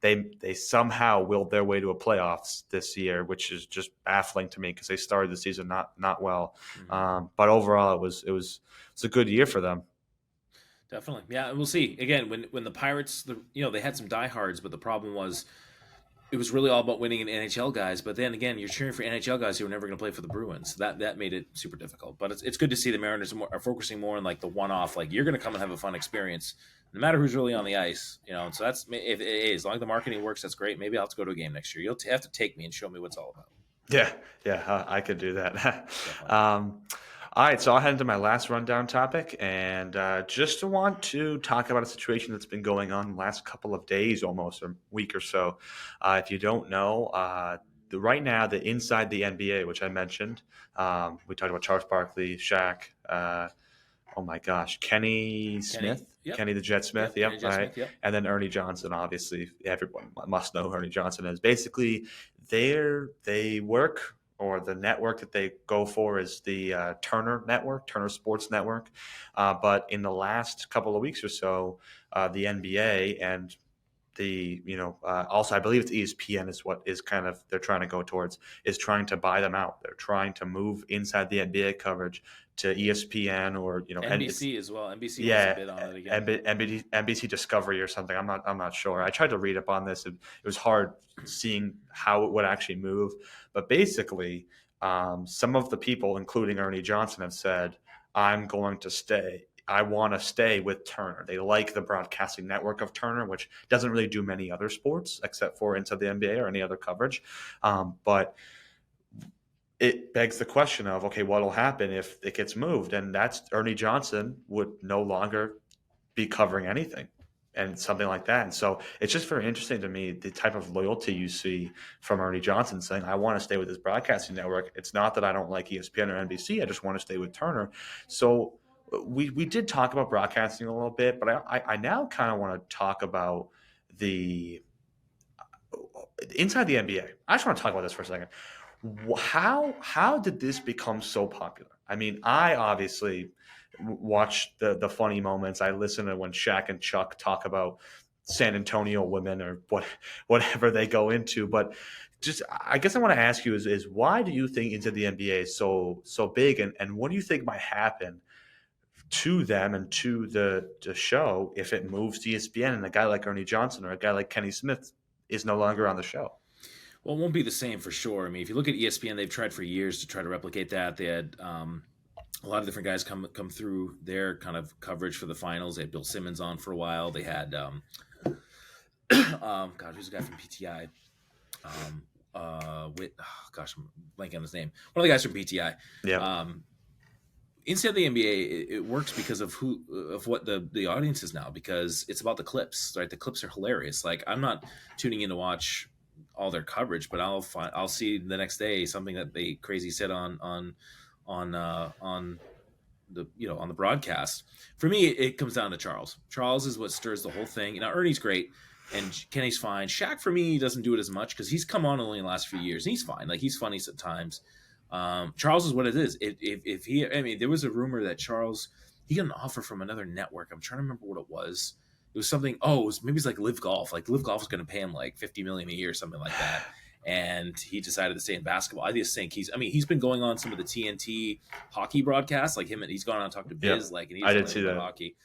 they somehow willed their way to a playoffs this year, which is just baffling to me because they started the season not well. Mm-hmm. But overall, it's a good year for them. Definitely. Yeah, and we'll see. Again, when the Pirates, they had some diehards, but the problem was it was really all about winning in NHL guys. But then again, you're cheering for NHL guys who are never going to play for the Bruins. That made it super difficult. But it's good to see the Mariners are focusing more on like the one-off. Like, you're going to come and have a fun experience, no matter who's really on the ice. So that's, if as long as the marketing works, that's great. Maybe I'll have to go to a game next year. You'll have to take me and show me what's all about. Yeah, I could do that. All right, so I'll head into my last rundown topic, and just want to talk about a situation that's been going on the last couple of days, almost a week or so. If you don't know, right now, inside the NBA, which I mentioned, we talked about Charles Barkley, Shaq. Oh my gosh, Kenny Smith, Yep. Kenny the Jet Smith, yep, Jet right, Smith, yep. and then Ernie Johnson. Obviously, everyone must know who Ernie Johnson is. Basically, they work, or the network that they go for is the Turner Network, Turner Sports Network. But in the last couple of weeks or so, the NBA and also I believe it's ESPN is what is kind of they're trying to go towards, is trying to buy them out. They're trying to move inside the NBA coverage to ESPN, or NBC as well. NBC yeah, was a bit on it again. NBC Discovery or something. I'm not sure. I tried to read up on this. It was hard seeing how it would actually move. But basically, some of the people, including Ernie Johnson, have said, I'm going to stay. I want to stay with Turner. They like the broadcasting network of Turner, which doesn't really do many other sports except for inside the NBA or any other coverage. But it begs the question of, okay, what will happen if it gets moved? And that's Ernie Johnson would no longer be covering anything and something like that. And so it's just very interesting to me, the type of loyalty you see from Ernie Johnson saying, I want to stay with this broadcasting network. It's not that I don't like ESPN or NBC. I just want to stay with Turner. So we did talk about broadcasting a little bit, but I now kind of want to talk about the inside the NBA. I just want to talk about this for a second. How did this become so popular? I mean, I obviously watch the funny moments. I listen to when Shaq and Chuck talk about San Antonio women or whatever they go into. But just, I guess I want to ask you is why do you think into the NBA is so big, and what do you think might happen to them and to the show if it moves to ESPN and a guy like Ernie Johnson or a guy like Kenny Smith is no longer on the show? Well, it won't be the same for sure. I mean, if you look at ESPN, they've tried for years to try to replicate that. They had a lot of different guys come through their kind of coverage for the finals. They had Bill Simmons on for a while. They had God, who's the guy from PTI? gosh, I'm blanking on his name. One of the guys from PTI. Yeah. Inside the NBA, it works because of what the audience is now, because it's about the clips, right? The clips are hilarious. Like, I'm not tuning in to watch all their coverage, but I'll see the next day something that they crazy said on the on the broadcast. For me, it comes down to Charles. Charles is what stirs the whole thing. Ernie's great, and Kenny's fine. Shaq, for me, doesn't do it as much because he's come on only in the last few years, and he's fine. Like, he's funny sometimes. Charles is what it is. If he, I mean, there was a rumor that Charles, he got an offer from another network. I'm trying to remember what it was. It was something. Oh, maybe it's like Live Golf. Like, Live Golf is going to pay him like $50 million a year, something like that. And he decided to stay in basketball. I just think he's been going on some of the TNT hockey broadcasts, like him, and he's gone on to talk to Biz, Yeah. and he's I did see that. hockey.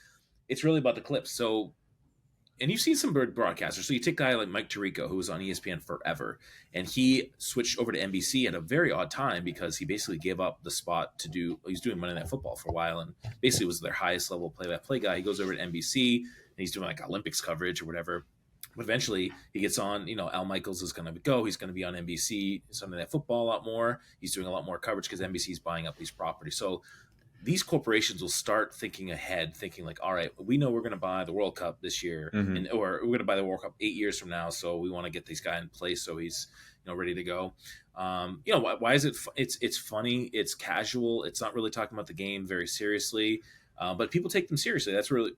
It's really about the clips. So, and you've seen some broadcasters. So you take a guy like Mike Tirico, who was on ESPN forever, and he switched over to NBC at a very odd time because he basically gave up the spot to do. He was doing Monday Night Football for a while, and basically was their highest level play-by-play guy. He goes over to NBC, and he's doing like Olympics coverage or whatever. But eventually he gets on, Al Michaels is going to go. He's going to be on NBC, Sunday Night Football a lot more. He's doing a lot more coverage because NBC is buying up these properties. So these corporations will start thinking ahead, thinking like, all right, we know we're going to buy the World Cup this year, or we're going to buy the World Cup 8 years from now. So we want to get this guy in place so he's ready to go. Why is it? It's funny. It's casual. It's not really talking about the game very seriously. But people take them seriously. That's really,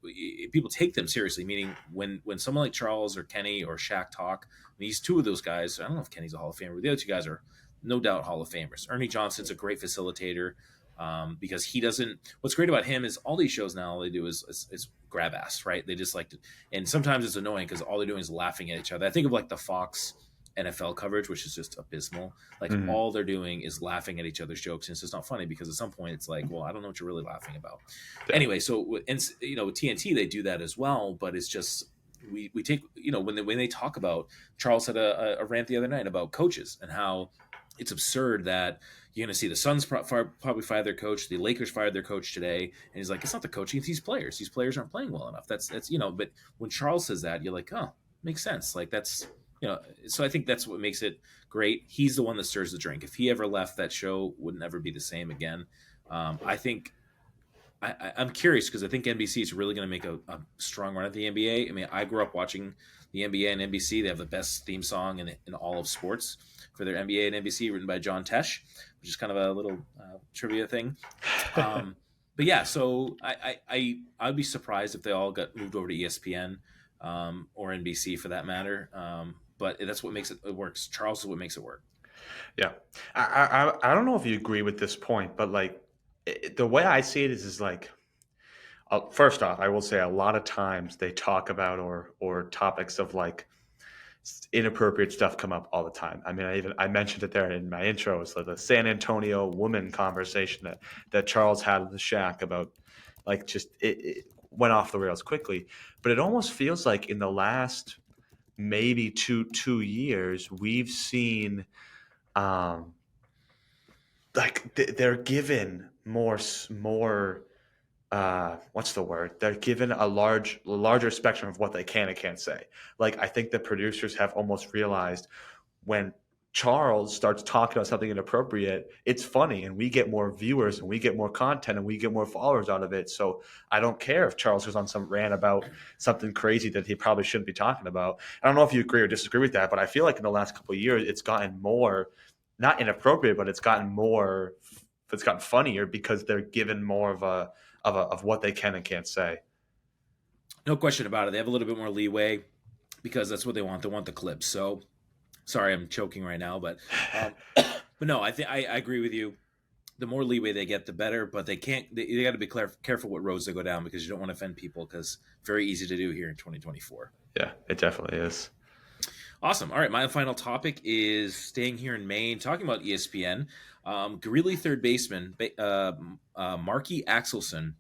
people take them seriously. Meaning when someone like Charles or Kenny or Shaq talk, these two of those guys, I don't know if Kenny's a Hall of Famer, but the other two guys are no doubt Hall of Famers. Ernie Johnson's a great facilitator because he doesn't. What's great about him is all these shows now, all they do is grab ass, right? They just like to, and sometimes it's annoying because all they're doing is laughing at each other. I think of like the Fox NFL coverage, which is just abysmal. Like all they're doing is laughing at each other's jokes, and it's just not funny because at some point it's like, well, I don't know what you're really laughing about. Yeah. Anyway, so with TNT they do that as well, but it's just we take when they talk about, Charles had a rant the other night about coaches and how it's absurd that you're going to see the Suns probably fire their coach, the Lakers fired their coach today, and he's like, it's not the coaching, it's these players. These players aren't playing well enough. That's but when Charles says that, you're like, oh, makes sense. Like that's. So I think that's what makes it great. He's the one that stirs the drink. If he ever left, that show would never be the same again. I think I'm curious because I think NBC is really going to make a strong run at the NBA. I mean, I grew up watching the NBA and NBC. They have the best theme song in all of sports for their NBA and NBC, written by John Tesh, which is kind of a little trivia thing. But yeah, so I'd be surprised if they all got moved over to ESPN or NBC for that matter. But that's what makes it works. Charles is what makes it work. Yeah. I don't know if you agree with this point, but like the way I see it is like, first off, I will say a lot of times they talk about or topics of like inappropriate stuff come up all the time. I mean, I mentioned it there in my intro. It's like the San Antonio woman conversation that Charles had with the Shaq about like just it went off the rails quickly. But it almost feels like in the last maybe two years, we've seen like they're given more what's the word? They're given a larger spectrum of what they can and can't say. Like I think the producers have almost realized when Charles starts talking about something inappropriate, it's funny and we get more viewers and we get more content and we get more followers out of it. So I don't care if Charles goes on some rant about something crazy that he probably shouldn't be talking about. I don't know if you agree or disagree with that, but I feel like in the last couple of years, it's gotten more, not inappropriate, but it's gotten funnier because they're given more of what they can and can't say. No question about it. They have a little bit more leeway because that's what they want. They want the clips. So sorry, I'm choking right now, but no, I agree with you. The more leeway they get, the better. But they can't. They got to be careful what roads they go down because you don't want to offend people. Because very easy to do here in 2024. Yeah, it definitely is. Awesome. All right, my final topic is staying here in Maine, talking about ESPN. Greeley third baseman Marky Axelson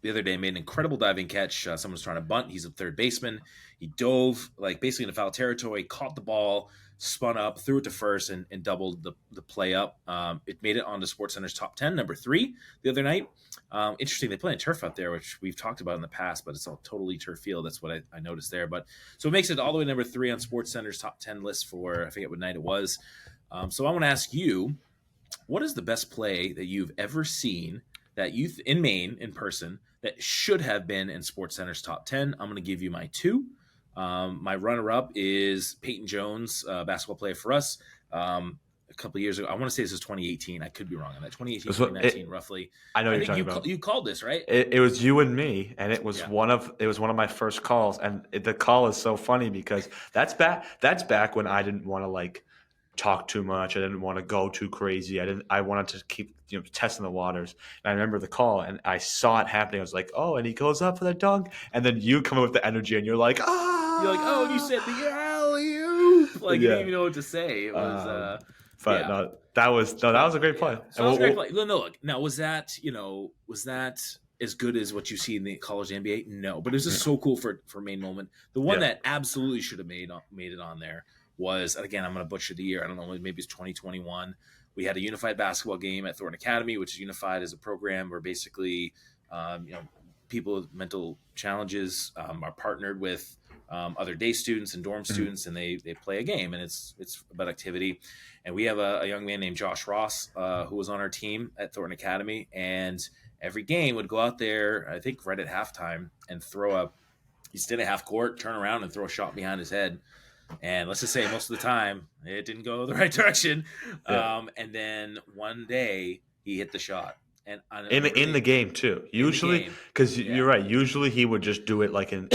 the other day made an incredible diving catch. Someone was trying to bunt. He's a third baseman. He dove like basically into foul territory, caught the ball, spun up, threw it to first, and doubled the play up. It made it onto SportsCenter's top 10, number 3 the other night. Interesting, they play in turf out there, which we've talked about in the past, but it's all totally turf field. That's what I noticed there. But so it makes it all the way to number 3 on SportsCenter's top 10 list for, I forget what night it was. So I want to ask you, what is the best play that you've ever seen that in Maine in person that should have been in SportsCenter's top 10? I'm going to give you my two. My runner-up is Peyton Jones, basketball player for us. A couple of years ago, I want to say this is 2018. I could be wrong on that. 2018, 2019, roughly. I know I what you're think talking about. you called this, right? It was you and me, and it was Yeah. one of my first calls, and the call is so funny because that's back when I didn't want to like talk too much. I didn't want to go too crazy. I wanted to keep testing the waters. And I remember the call, and I saw it happening. I was like, oh, and he goes up for the dunk, and then you come up with the energy, and you're like, You're like, oh, and you ah, said the alley-oop. Like, you didn't yeah. even know what to say. It was, But yeah. no, that was a great play. Yeah. So And that was a great play. No, look. Now, was that as good as what you see in the college NBA? No, but it was just so cool for Maine moment. The one yeah, that absolutely should have made it on there was, and again, I'm going to butcher the year. I don't know, maybe it's 2021. We had a unified basketball game at Thornton Academy, which is unified as a program where basically, people with mental challenges are partnered with other day students and dorm students, and they play a game, and it's about activity. And we have a young man named Josh Ross who was on our team at Thornton Academy, and every game would go out there, I think right at halftime, and he'd stand at half court, turn around, and throw a shot behind his head. And let's just say most of the time it didn't go the right direction. yeah. And then one day he hit the shot, and In the game too. in the Usually, game, because yeah. you're right. Usually he would just do it like in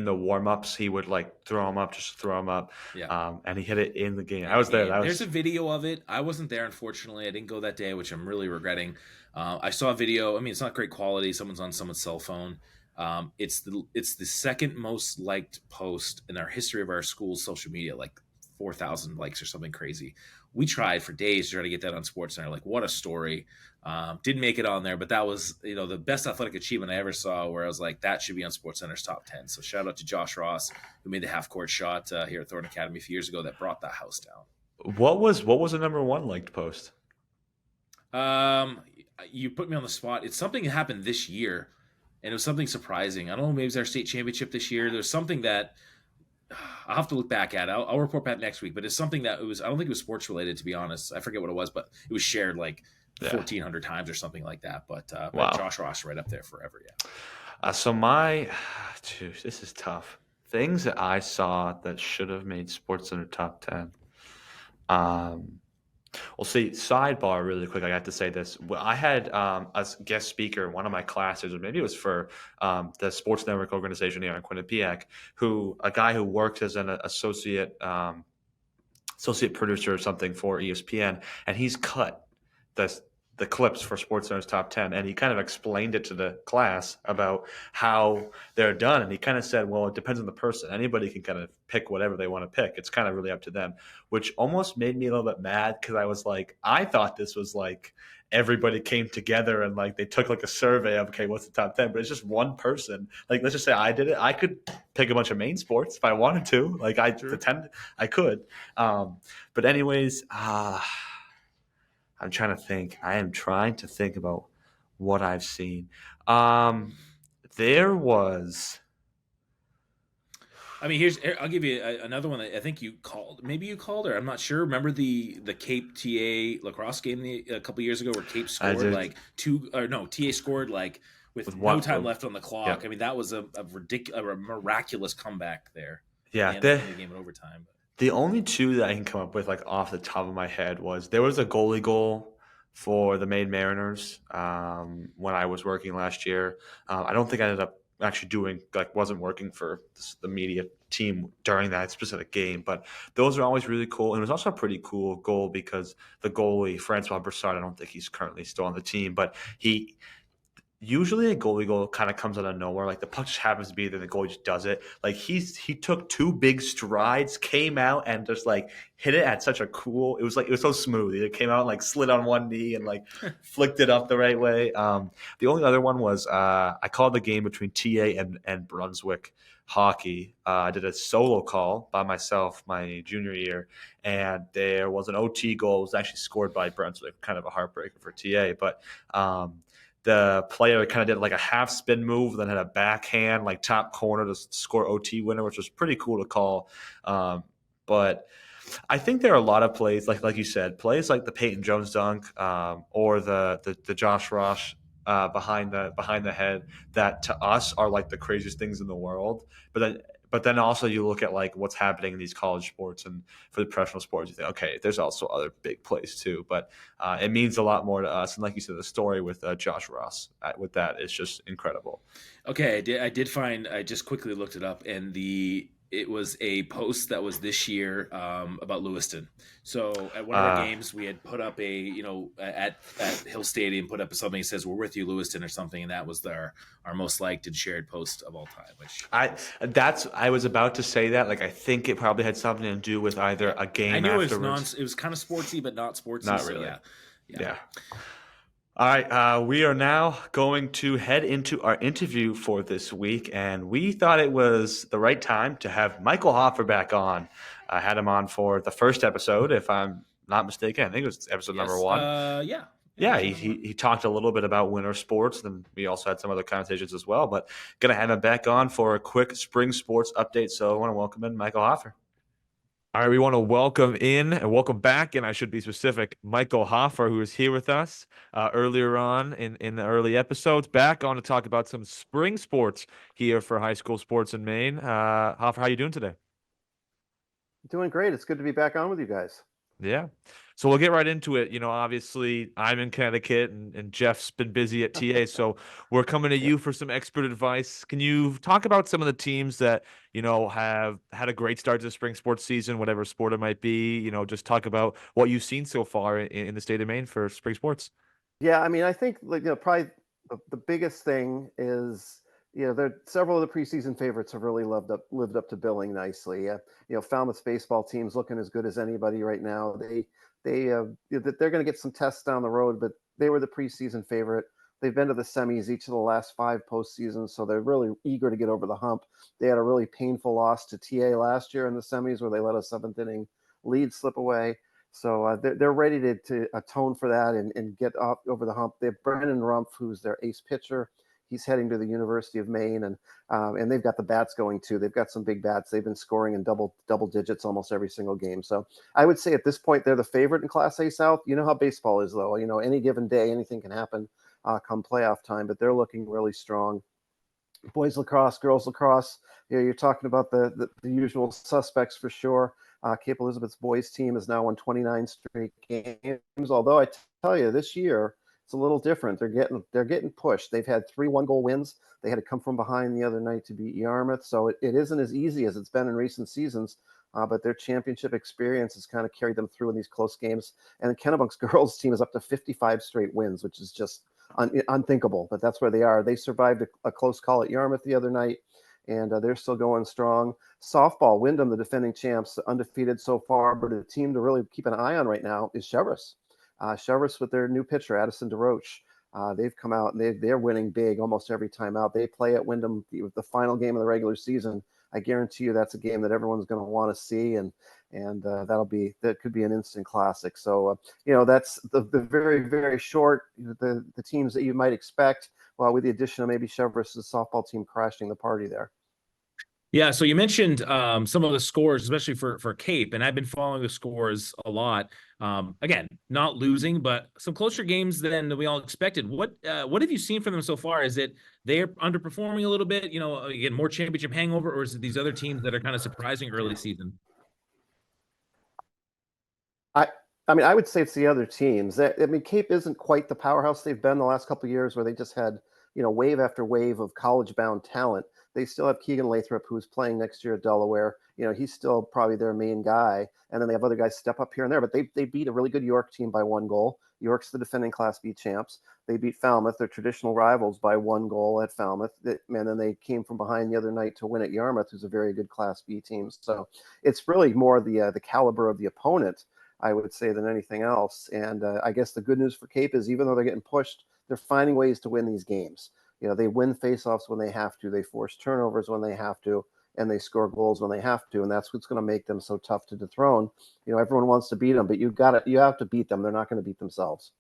the warm ups. He would like throw him up, just throw him up. Yeah. And he hit it in the game. I In the was there. game. There's a video of it. I wasn't there, unfortunately. I didn't go that day, which I'm really regretting. I saw a video. I mean, it's not great quality. Someone's on someone's cell phone. It's the second most liked post in our history of our school's social media, like 4,000 likes or something crazy. We tried for days to try to get that on SportsCenter. Like, what a story! Didn't make it on there, but that was the best athletic achievement I ever saw. Where I was like, that should be on SportsCenter's top 10. So shout out to Josh Ross, who made the half court shot here at Thornton Academy a few years ago that brought the house down. What was the number one liked post? You put me on the spot. It's something that happened this year, and it was something surprising. I don't know, maybe it's our state championship this year. There's something that I'll have to look back at. I'll report back next week. But it's something that it was. I don't think it was sports related, to be honest. I forget what it was, but it was shared like 1,400 times or something like that. But Wow. Josh Ross right up there forever. Yeah. So this is tough. Things that I saw that should have made SportsCenter top 10. Well, see, sidebar really quick. I got to say this. Well, I had a guest speaker in one of my classes, or maybe it was for the Sports Network organization here in Quinnipiac, a guy who works as an associate producer or something for ESPN, and he's cut the clips for SportsCenter's top 10, and he kind of explained it to the class about how they're done, and he kind of said, well, it depends on the person. Anybody can kind of pick whatever they want to pick. It's kind of really up to them, which almost made me a little bit mad because I was like, I thought this was like everybody came together and like they took like a survey of, okay, what's the top 10, but it's just one person. Like, let's just say I did it. I could pick a bunch of Maine sports if I wanted to. Like, I pretend I could. But anyways, I'm trying to think. I am trying to think about what I've seen. There was. I mean, I'll give you another one that I think you called. Maybe you called her. I'm not sure. Remember the Cape TA lacrosse game a couple years ago where Cape scored like TA scored like with no time left on the clock. Yeah. I mean, that was a miraculous comeback there. Yeah, the game in overtime. The only two that I can come up with, like off the top of my head, there was a goalie goal for the Maine Mariners when I was working last year. I don't think I ended up actually wasn't working for the media team during that specific game, but those are always really cool. And it was also a pretty cool goal because the goalie, Francois Broussard, I don't think he's currently still on the team, but usually a goalie goal kind of comes out of nowhere. Like the puck just happens to be there, the goalie just does it. Like he took two big strides, came out and just like hit it at such a cool. It was so smooth. It came out and like slid on one knee and like flicked it up the right way. The only other one was I called the game between TA and Brunswick hockey. I did a solo call by myself my junior year, and there was an OT goal. It was actually scored by Brunswick, kind of a heartbreaker for TA, but. The player kind of did like a half spin move, then had a backhand, like top corner to score OT winner, which was pretty cool to call. But I think there are a lot of plays like you said, plays like the Peyton Jones dunk, or the Josh Ross behind the head, that to us are like the craziest things in the world. But then also you look at like what's happening in these college sports and for the professional sports, you think, okay, there's also other big plays too. But it means a lot more to us. And like you said, the story with Josh Ross with that is just incredible. Okay, I did find, I just quickly looked it up, and it was a post that was this year, about Lewiston. So at one of our Uh, games, we had put up at Hill Stadium, put up something that says "We're with you, Lewiston" or something, and that was our most liked and shared post of all time. Which I that's I was about to say that. Like I think it probably had something to do with either yeah, a I game knew it was non. afterwards. It was kind of sportsy, but not sportsy. Not So really. yeah, yeah. Yeah. All right. We are now going to head into our interview for this week, and we thought it was the right time to have Michael Hoffer back on. I had him on for the first episode, if I'm not mistaken. I think it was episode number Yes. one. Yeah. Yeah. Yeah, Episode he, number he, one. he talked a little bit about winter sports, and we also had some other conversations as well. But going to have him back on for a quick spring sports update. So I want to welcome in Michael Hoffer. All right, we want to welcome in and welcome back, and I should be specific, Michael Hoffer, who is here with us earlier on in the early episodes, back on to talk about some spring sports here for high school sports in Maine. Hoffer, how you doing today? Doing great. It's good to be back on with you guys. Yeah. So we'll get right into it. Obviously, I'm in Connecticut, and Jeff's been busy at TA. So we're coming to Yep. you for some expert advice. Can you talk about some of the teams that, have had a great start to the spring sports season, whatever sport it might be? Just talk about what you've seen so far in the state of Maine for spring sports. Yeah, I mean, I think probably the biggest thing is there several of the preseason favorites have really lived up to billing nicely. Falmouth's baseball team's looking as good as anybody right now. They're going to get some tests down the road, but they were the preseason favorite. They've been to the semis each of the last 5 postseasons, so they're really eager to get over the hump. They had a really painful loss to TA last year in the semis where they let a seventh inning lead slip away. So they're ready to atone for that and get up over the hump. They have Brennan Rumpf, who's their ace pitcher. He's heading to the University of Maine, and they've got the bats going too. They've got some big bats. They've been scoring in double digits almost every single game. So I would say at this point they're the favorite in Class A South. You know how baseball is, though. Any given day anything can happen come playoff time, but they're looking really strong. Boys lacrosse, girls lacrosse. You're talking about the usual suspects for sure. Cape Elizabeth's boys team has now won 29 straight games. Although I tell you, this year it's a little different. They're getting pushed. They've had 3 1-goal wins. They had to come from behind the other night to beat Yarmouth. So it isn't as easy as it's been in recent seasons. But their championship experience has kind of carried them through in these close games. And the Kennebunk's girls team is up to 55 straight wins, which is just unthinkable. But that's where they are. They survived a close call at Yarmouth the other night, and they're still going strong. Softball, Wyndham, the defending champs, undefeated so far, but a team to really keep an eye on right now is Cheverus. Cheverus with their new pitcher, Addison DeRoche. They've come out and they're winning big almost every time out. They play at Wyndham the final game of the regular season. I guarantee you that's a game that everyone's going to want to see, and that could be an instant classic. So that's the very very short the teams that you might expect. Well, with the addition of maybe Cheverus' softball team crashing the party there. Yeah, so you mentioned some of the scores, especially for Cape, and I've been following the scores a lot. Again, not losing, but some closer games than we all expected. What have you seen from them so far? Is it they're underperforming a little bit? Again, more championship hangover, or is it these other teams that are kind of surprising early season? I I mean, I would say it's the other teams. I mean, Cape isn't quite the powerhouse they've been the last couple of years, where they just had wave after wave of college-bound talent. They still have Keegan Lathrop, who's playing next year at Delaware. He's still probably their main guy, and then they have other guys step up here and there. But they beat a really good York team by 1 goal. York's the defending Class B champs. They beat Falmouth, their traditional rivals, by 1 goal at Falmouth. And then they came from behind the other night to win at Yarmouth, who's a very good Class B team. So it's really more the caliber of the opponent, I would say, than anything else. And I guess the good news for Cape is, even though they're getting pushed, they're finding ways to win these games. They win faceoffs when they have to, they force turnovers when they have to, and they score goals when they have to. And that's what's going to make them so tough to dethrone. Everyone wants to beat them, but you have to beat them. They're not going to beat themselves.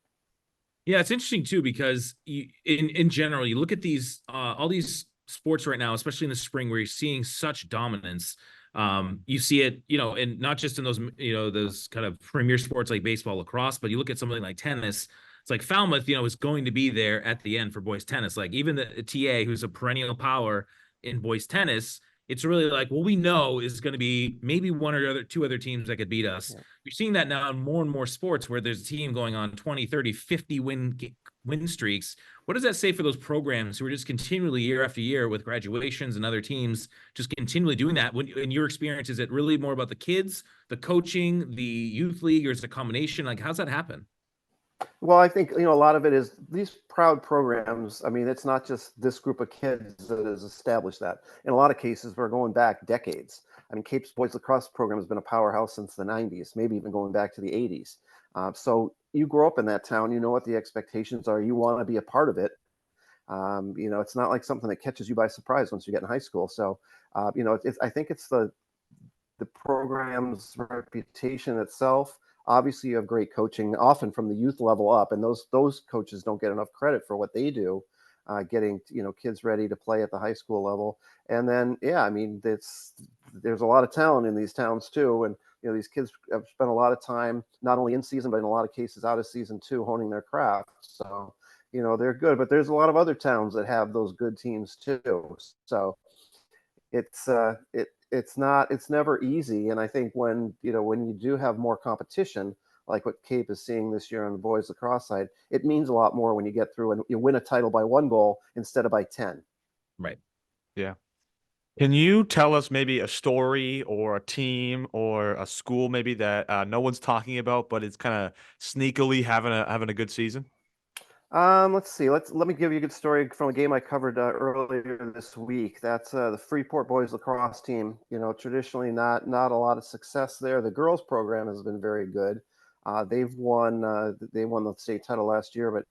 Yeah, it's interesting too, because in general, you look at these all these sports right now, especially in the spring, where you're seeing such dominance. You see it, and not just in those, those kind of premier sports like baseball, lacrosse, but you look at something like tennis. It's like Falmouth, is going to be there at the end for boys tennis. Like even the TA, who's a perennial power in boys tennis, it's really like, well, we know is going to be maybe one or two other teams that could beat us. Yeah. You're seeing that now in more and more sports where there's a team going on 20, 30, 50 win streaks. What does that say for those programs who are just continually year after year with graduations and other teams just continually doing that? When in your experience, is it really more about the kids, the coaching, the youth league, or is it a combination? Like, how's that happen? Well, I think, a lot of it is these proud programs. I mean, it's not just this group of kids that has established that. In a lot of cases, we're going back decades. I mean, Cape's boys lacrosse program has been a powerhouse since the 90s, maybe even going back to the 80s. So you grow up in that town, you know what the expectations are. You want to be a part of it. It's not like something that catches you by surprise once you get in high school. So, I think it's the program's reputation itself. Obviously, you have great coaching, often from the youth level up, and those coaches don't get enough credit for what they do, getting kids ready to play at the high school level. And then, yeah, I mean, there's a lot of talent in these towns too, and these kids have spent a lot of time not only in season but in a lot of cases out of season too, honing their craft. So they're good, but there's a lot of other towns that have those good teams too. So it's never easy. And I think when you do have more competition, like what Cape is seeing this year on the boys lacrosse side, it means a lot more when you get through and you win a title by 1 goal instead of by 10. Right. Yeah. Can you tell us maybe a story or a team or a school maybe that no one's talking about, but it's kind of sneakily having a good season? Let's see. Let me give you a good story from a game I covered earlier this week. That's the Freeport boys lacrosse team. Traditionally not a lot of success there. The girls program has been very good. They won the state title last year, but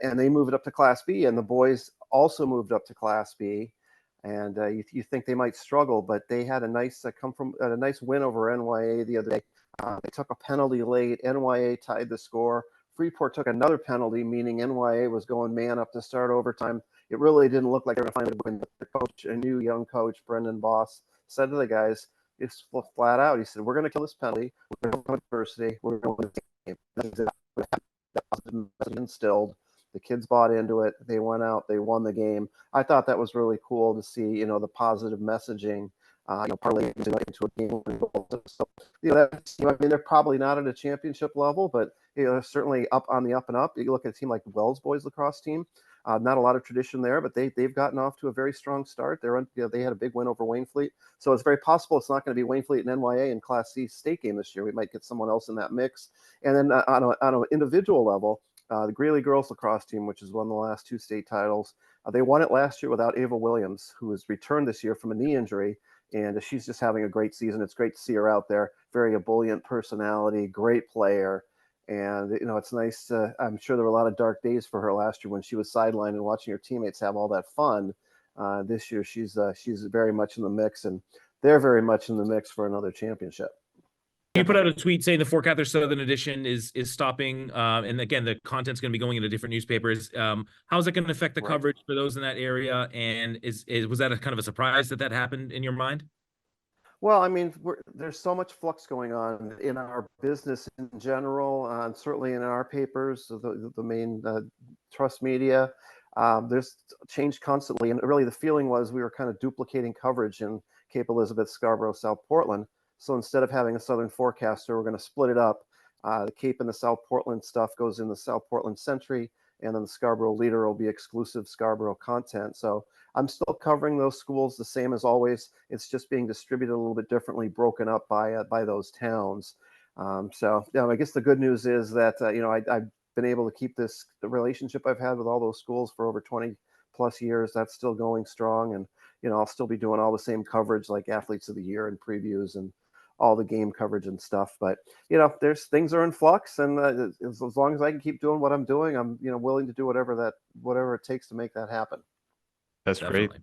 and they moved up to Class B, and the boys also moved up to Class B. And you think they might struggle, but they had a nice win over NYA the other day. They took a penalty late. NYA tied the score. Freeport took another penalty, meaning NYA was going man up to start overtime. It really didn't look like they were going to find a win. The coach, a new young coach, Brendan Boss, said to the guys, it's flat out. He said, "We're going to kill this penalty. We're going to win adversity. We're going to win the game." That's exactly what happened. That positive message instilled. The kids bought into it. They went out. They won the game. I thought that was really cool to see. The positive messaging. Parlay into a game. So, I mean, they're probably not at a championship level, but they're certainly up on the up and up. You look at a team like the Wells boys lacrosse team. Not a lot of tradition there, but they've gotten off to a very strong start. They had a big win over Waynfleet, so it's very possible it's not going to be Waynfleet and NYA in Class C state game this year. We might get someone else in that mix. And then on an individual level, the Greeley girls lacrosse team, which has won the last 2 state titles, they won it last year without Ava Williams, who has returned this year from a knee injury. And she's just having a great season. It's great to see her out there. Very ebullient personality, great player. And, it's nice. I'm sure there were a lot of dark days for her last year when she was sidelined and watching her teammates have all that fun. This year, she's very much in the mix, and they're very much in the mix for another championship. You put out a tweet saying the Fort Catholic Southern edition is stopping, and again, the content's going to be going into different newspapers. How's that going to affect the coverage for those in that area? And was that a kind of a surprise that happened in your mind? Well, I mean, there's so much flux going on in our business in general, and certainly in our papers, the main trust media. There's change constantly, and really the feeling was we were kind of duplicating coverage in Cape Elizabeth, Scarborough, South Portland. So instead of having a Southern forecaster, we're going to split it up. The Cape and the South Portland stuff goes in the South Portland Sentry, and then the Scarborough Leader will be exclusive Scarborough content. So I'm still covering those schools the same as always. It's just being distributed a little bit differently, broken up by those towns. I guess the good news is that I've been able to keep the relationship I've had with all those schools for over 20 plus years. That's still going strong, and I'll still be doing all the same coverage like Athletes of the Year and previews and all the game coverage and stuff. But there's things are in flux, and as long as I can keep doing what I'm doing, I'm willing to do whatever it takes to make that happen. That's Definitely.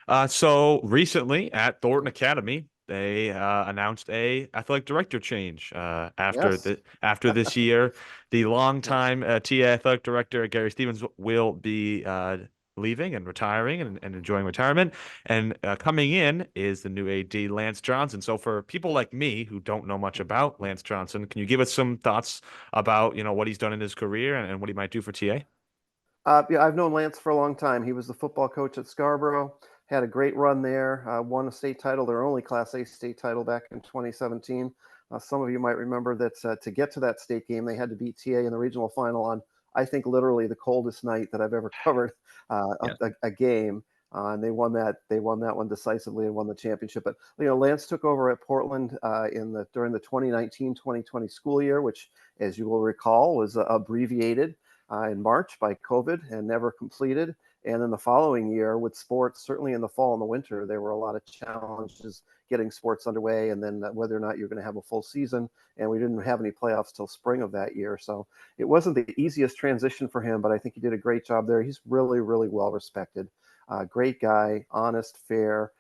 great. So recently at Thornton Academy, they announced a athletic director change after this year. The longtime TA athletic director Gary Stevens will be leaving and retiring and enjoying retirement. And coming in is the new AD, Lance Johnson. So for people like me who don't know much about Lance Johnson, can you give us some thoughts about, what he's done in his career and what he might do for TA? Yeah, I've known Lance for a long time. He was the football coach at Scarborough, had a great run there, won a state title, their only Class A state title back in 2017. Some of you might remember that to get to that state game, they had to beat TA in the regional final on, I think, literally the coldest night that I've ever covered Yeah. a game. And they won that. They won that one decisively and won the championship. But Lance took over at Portland during the 2019-2020 school year, which, as you will recall, was abbreviated in March by COVID and never completed. And then the following year with sports, certainly in the fall and the winter, there were a lot of challenges getting sports underway, and then whether or not you're going to have a full season. And we didn't have any playoffs till spring of that year. So it wasn't the easiest transition for him, but I think he did a great job there. He's really, really well respected. Great guy, honest, fair.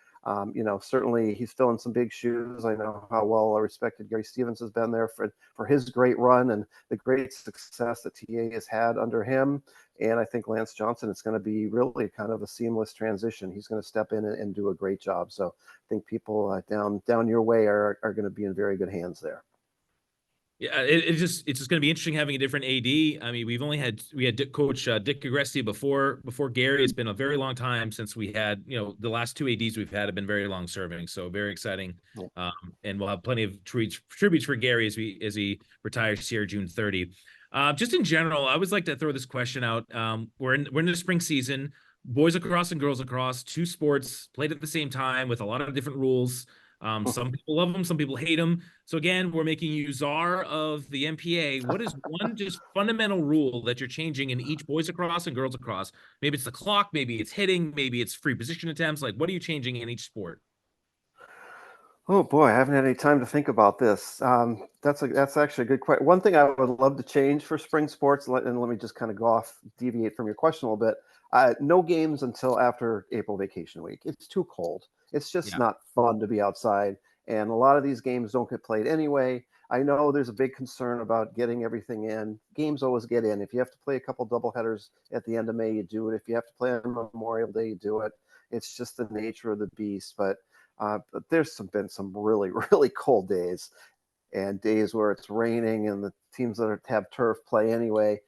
Certainly he's filling some big shoes. I know how well respected Gary Stevens has been there for his great run and the great success that TA has had under him. And I think Lance Johnson, it's going to be really kind of a seamless transition. He's going to step in and do a great job. So I think people down your way are going to be in very good hands there. Yeah, it's just going to be interesting having a different AD. I mean, we had Coach Dick Agresti before Gary. It's been a very long time since we had, the last two ADs we've had have been very long serving. So very exciting. And we'll have plenty of tributes for Gary as he retires here June 30. Just in general, I always like to throw this question out. We're in the spring season, boys lacrosse and girls lacrosse, two sports played at the same time with a lot of different rules. Some people love them, some people hate them. So again, we're making you czar of the MPA. What is one just fundamental rule that you're changing in each boys lacrosse and girls lacrosse? Maybe it's the clock, maybe it's hitting, maybe it's free position attempts. Like, what are you changing in each sport? Oh boy, I haven't had any time to think about this. That's actually a good question. One thing I would love to change for spring sports, and let me just kind of deviate from your question a little bit. No games until after April vacation week. It's too cold. It's just not fun to be outside, and a lot of these games don't get played anyway. I know there's a big concern about getting everything in. Games always get in. If you have to play a couple doubleheaders at the end of May, you do it. If you have to play on Memorial Day, you do it. It's just the nature of the beast. But there's been some really, really cold days and days where it's raining and the teams that have turf play anyway.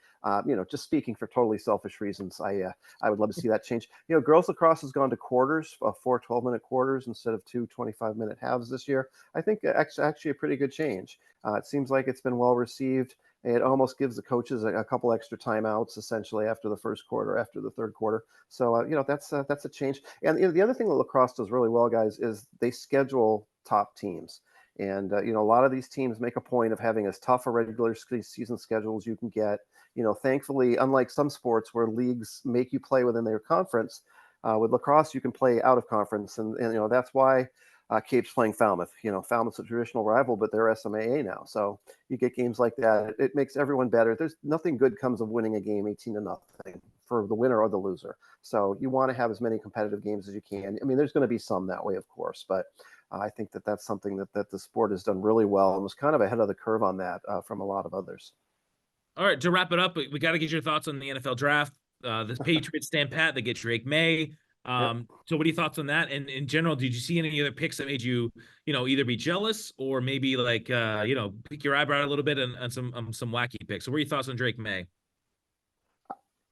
Just speaking for totally selfish reasons, I would love to see that change. Girls lacrosse has gone to quarters, 4 12-minute quarters instead of 2 25-minute halves this year. I think actually a pretty good change. It seems like it's been well received. It almost gives the coaches a couple extra timeouts essentially after the first quarter, after the third quarter. So that's a change. And the other thing that lacrosse does really well, guys, is they schedule top teams. And a lot of these teams make a point of having as tough a regular season schedule as you can get. Thankfully, unlike some sports where leagues make you play within their conference, with lacrosse you can play out of conference, and that's why Cape's playing Falmouth. Falmouth's a traditional rival, but they're SMAA now, so you get games like that. It makes everyone better. There's nothing good comes of winning a game 18-0 for the winner or the loser. So you want to have as many competitive games as you can. I mean, there's going to be some that way, of course, but I think that's something that the sport has done really well and was kind of ahead of the curve on that from a lot of others. All right, to wrap it up, we got to get your thoughts on the NFL draft. The Patriots stand pat; they get Drake Maye. So what are your thoughts on that? And in general, did you see any other picks that made you, either be jealous or maybe like, pick your eyebrow a little bit on some wacky picks? So what are your thoughts on Drake Maye?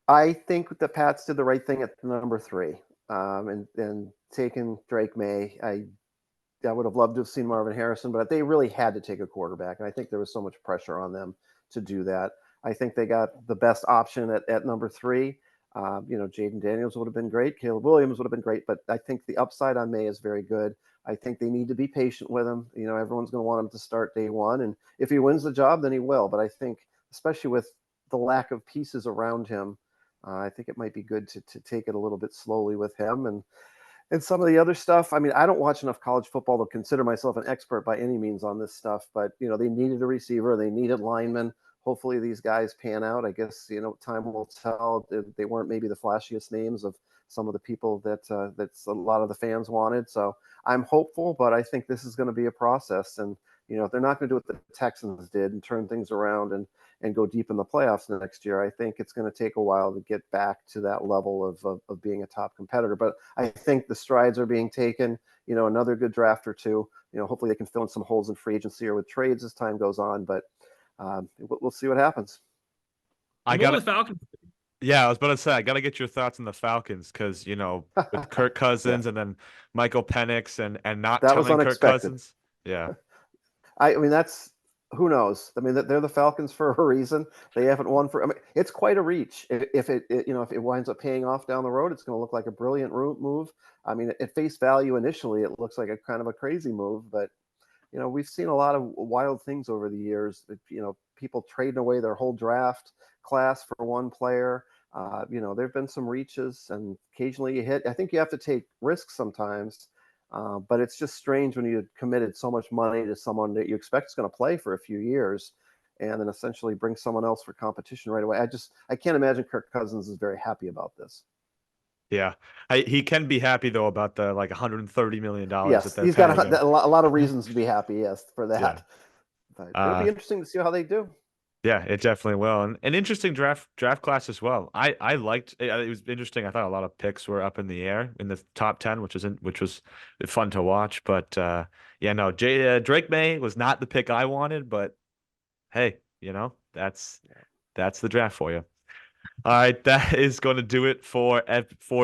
I think the Pats did the right thing at number 3, and taking Drake Maye. I would have loved to have seen Marvin Harrison, but they really had to take a quarterback, and I think there was so much pressure on them to do that. I think they got the best option at number 3. Jaden Daniels would have been great. Caleb Williams would have been great, but I think the upside on May is very good. I think they need to be patient with him. Everyone's going to want him to start day one, and if he wins the job, then he will. But I think, especially with the lack of pieces around him, I think it might be good to take it a little bit slowly with him and some of the other stuff. I mean, I don't watch enough college football to consider myself an expert by any means on this stuff, but they needed a receiver, they needed linemen. Hopefully these guys pan out. I guess time will tell. They weren't maybe the flashiest names of some of the people that's a lot of the fans wanted. So I'm hopeful, but I think this is going to be a process, and if they're not going to do what the Texans did and turn things around and go deep in the playoffs next year, I think it's going to take a while to get back to that level of being a top competitor. But I think the strides are being taken. Another good draft or two. Hopefully they can fill in some holes in free agency or with trades as time goes on. But we'll see what happens. I got got the Falcons. Yeah, I was about to say, I got to get your thoughts on the Falcons because, with Kirk Cousins Yeah. and then Michael Penix and not That was telling Kirk unexpected. Cousins. Yeah. I mean, who knows? I mean, they're the Falcons for a reason. They haven't won it's quite a reach. If it winds up paying off down the road, it's going to look like a brilliant move. I mean, at face value initially, it looks like a kind of a crazy move, but we've seen a lot of wild things over the years. People trading away their whole draft class for one player. There've been some reaches, and occasionally you hit. I think you have to take risks sometimes, but it's just strange when you committed so much money to someone that you expect is going to play for a few years, and then essentially bring someone else for competition right away. I can't imagine Kirk Cousins is very happy about this. Yeah. He can be happy, though, about the $130 million Yes, that they're he's paying got him. a lot of reasons to be happy, yes, for that. Yeah. But it'll be interesting to see how they do. Yeah, it definitely will. And an interesting draft class as well. I liked it was interesting. I thought a lot of picks were up in the air in the top 10, which was fun to watch. But Drake Maye was not the pick I wanted, but hey, that's the draft for you. All right, that is going to do it for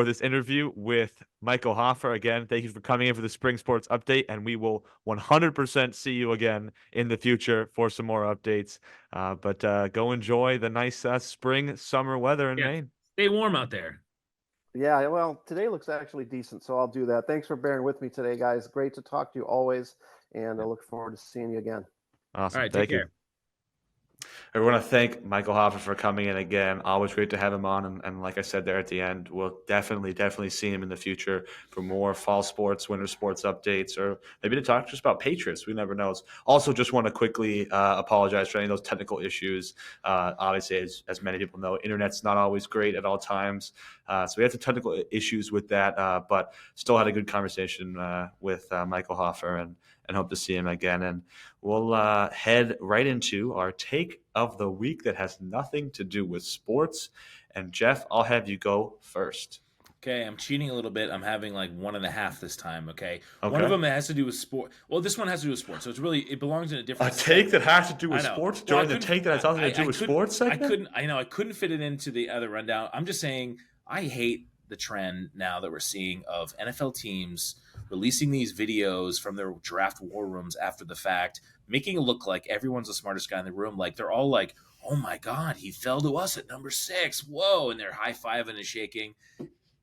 this interview with Michael Hoffer. Again, thank you for coming in for the Spring Sports Update, and we will 100% see you again in the future for some more updates. But go enjoy the nice spring, summer weather in Maine. Stay warm out there. Yeah, well, today looks actually decent, so I'll do that. Thanks for bearing with me today, guys. Great to talk to you always, and I look forward to seeing you again. Awesome. All right, Thank take you. care. I want to thank Michael Hoffer for coming in again. Always great to have him on. And like I said there at the end, we'll definitely see him in the future for more fall sports, winter sports updates, or maybe to talk just about Patriots. We never know. Also, just want to quickly apologize for any of those technical issues. Obviously, as many people know, internet's not always great at all times. So we had some technical issues with that, but still had a good conversation with Michael Hoffer and hope to see him again. And we'll head right into our take of the week that has nothing to do with sports. And Jeff, I'll have you go first. Okay, I'm cheating a little bit. I'm having like 1.5 this time. Okay, Okay. One of them has to do with sport. Well, this one has to do with sports, so it belongs in a different. A take that has to do with I know. sports. Well, Join the take that has nothing to do with sports segment. I couldn't fit it into the other rundown. I'm just saying I hate the trend now that we're seeing of NFL teams releasing these videos from their draft war rooms after the fact, making it look like everyone's the smartest guy in the room. Like they're all like, "Oh my God, he fell to us at number 6. Whoa!" And they're high fiving and shaking.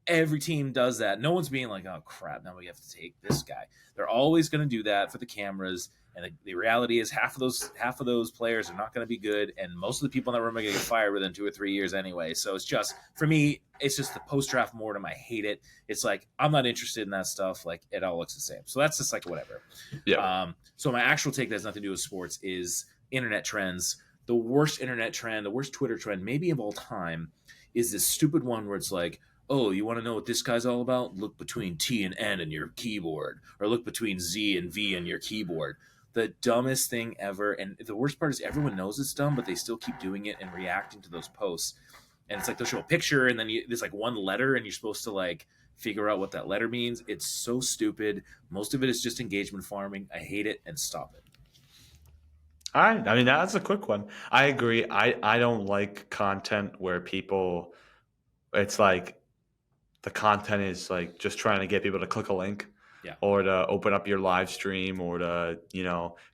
Every team does that. No one's being like, "Oh crap, now we have to take this guy." They're always going to do that for the cameras. And the reality is half of those players are not going to be good, and most of the people in that room are going to get fired within 2 or 3 years anyway. So it's just, for me, it's just the post-draft mortem. I hate it. It's like, I'm not interested in that stuff. Like, it all looks the same. So that's just like whatever. Yeah. So my actual take that has nothing to do with sports is internet trends. The worst internet trend, the worst Twitter trend, maybe of all time, is this stupid one where it's like, "Oh, you want to know what this guy's all about? Look between T and N in your keyboard, or look between Z and V in your keyboard." The dumbest thing ever. And the worst part is everyone knows it's dumb, but they still keep doing it and reacting to those posts. And it's like they'll show a picture and then there's like one letter and you're supposed to like figure out what that letter means. It's so stupid. Most of it is just engagement farming. I hate it, and stop it. All right. I mean, that's a quick one. I agree. I don't like content where people, it's like the content is like just trying to get people to click a link. Yeah. Or to open up your live stream, or to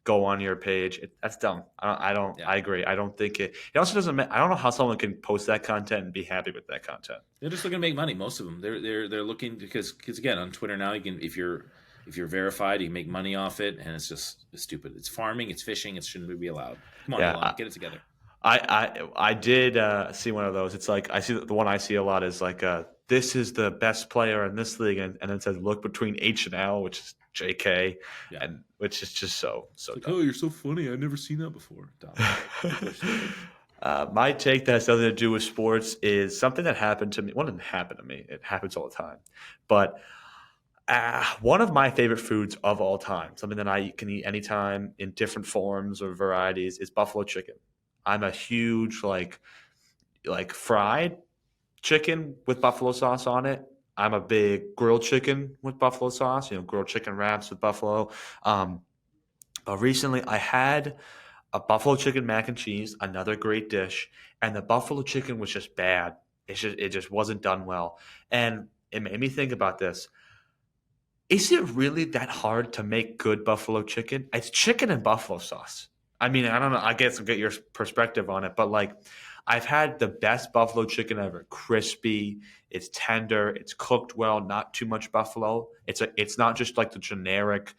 go on your page. That's dumb. I don't. Yeah. I agree. I don't think it. It also doesn't. I don't know how someone can post that content and be happy with that content. They're just looking to make money. Most of them. They're looking because again on Twitter now you can if you're verified you can make money off it, and it's stupid. It's farming. It's fishing. It shouldn't be allowed. Come on, Elon, get it together. I did see one of those. It's like the one I see a lot is like this is the best player in this league, and it says look between H and L, which is JK, and which is just so like, dumb. "Oh, you're so funny. I've never seen that before." My take that has nothing to do with sports is something that happened to me. Well, it didn't happen to me. It happens all the time. But One of my favorite foods of all time, something that I can eat anytime in different forms or varieties, is buffalo chicken. I'm a huge like fried chicken with buffalo sauce on it. I'm a big grilled chicken with buffalo sauce. Grilled chicken wraps with buffalo. Um, but recently, I had a buffalo chicken mac and cheese, another great dish, and the buffalo chicken was just bad. It just wasn't done well, and it made me think about this. Is it really that hard to make good buffalo chicken? It's chicken and buffalo sauce. I mean, I don't know. I guess I'll get your perspective on it, but I've had the best buffalo chicken ever. Crispy, it's tender, it's cooked well, not too much buffalo. It's not just like the generic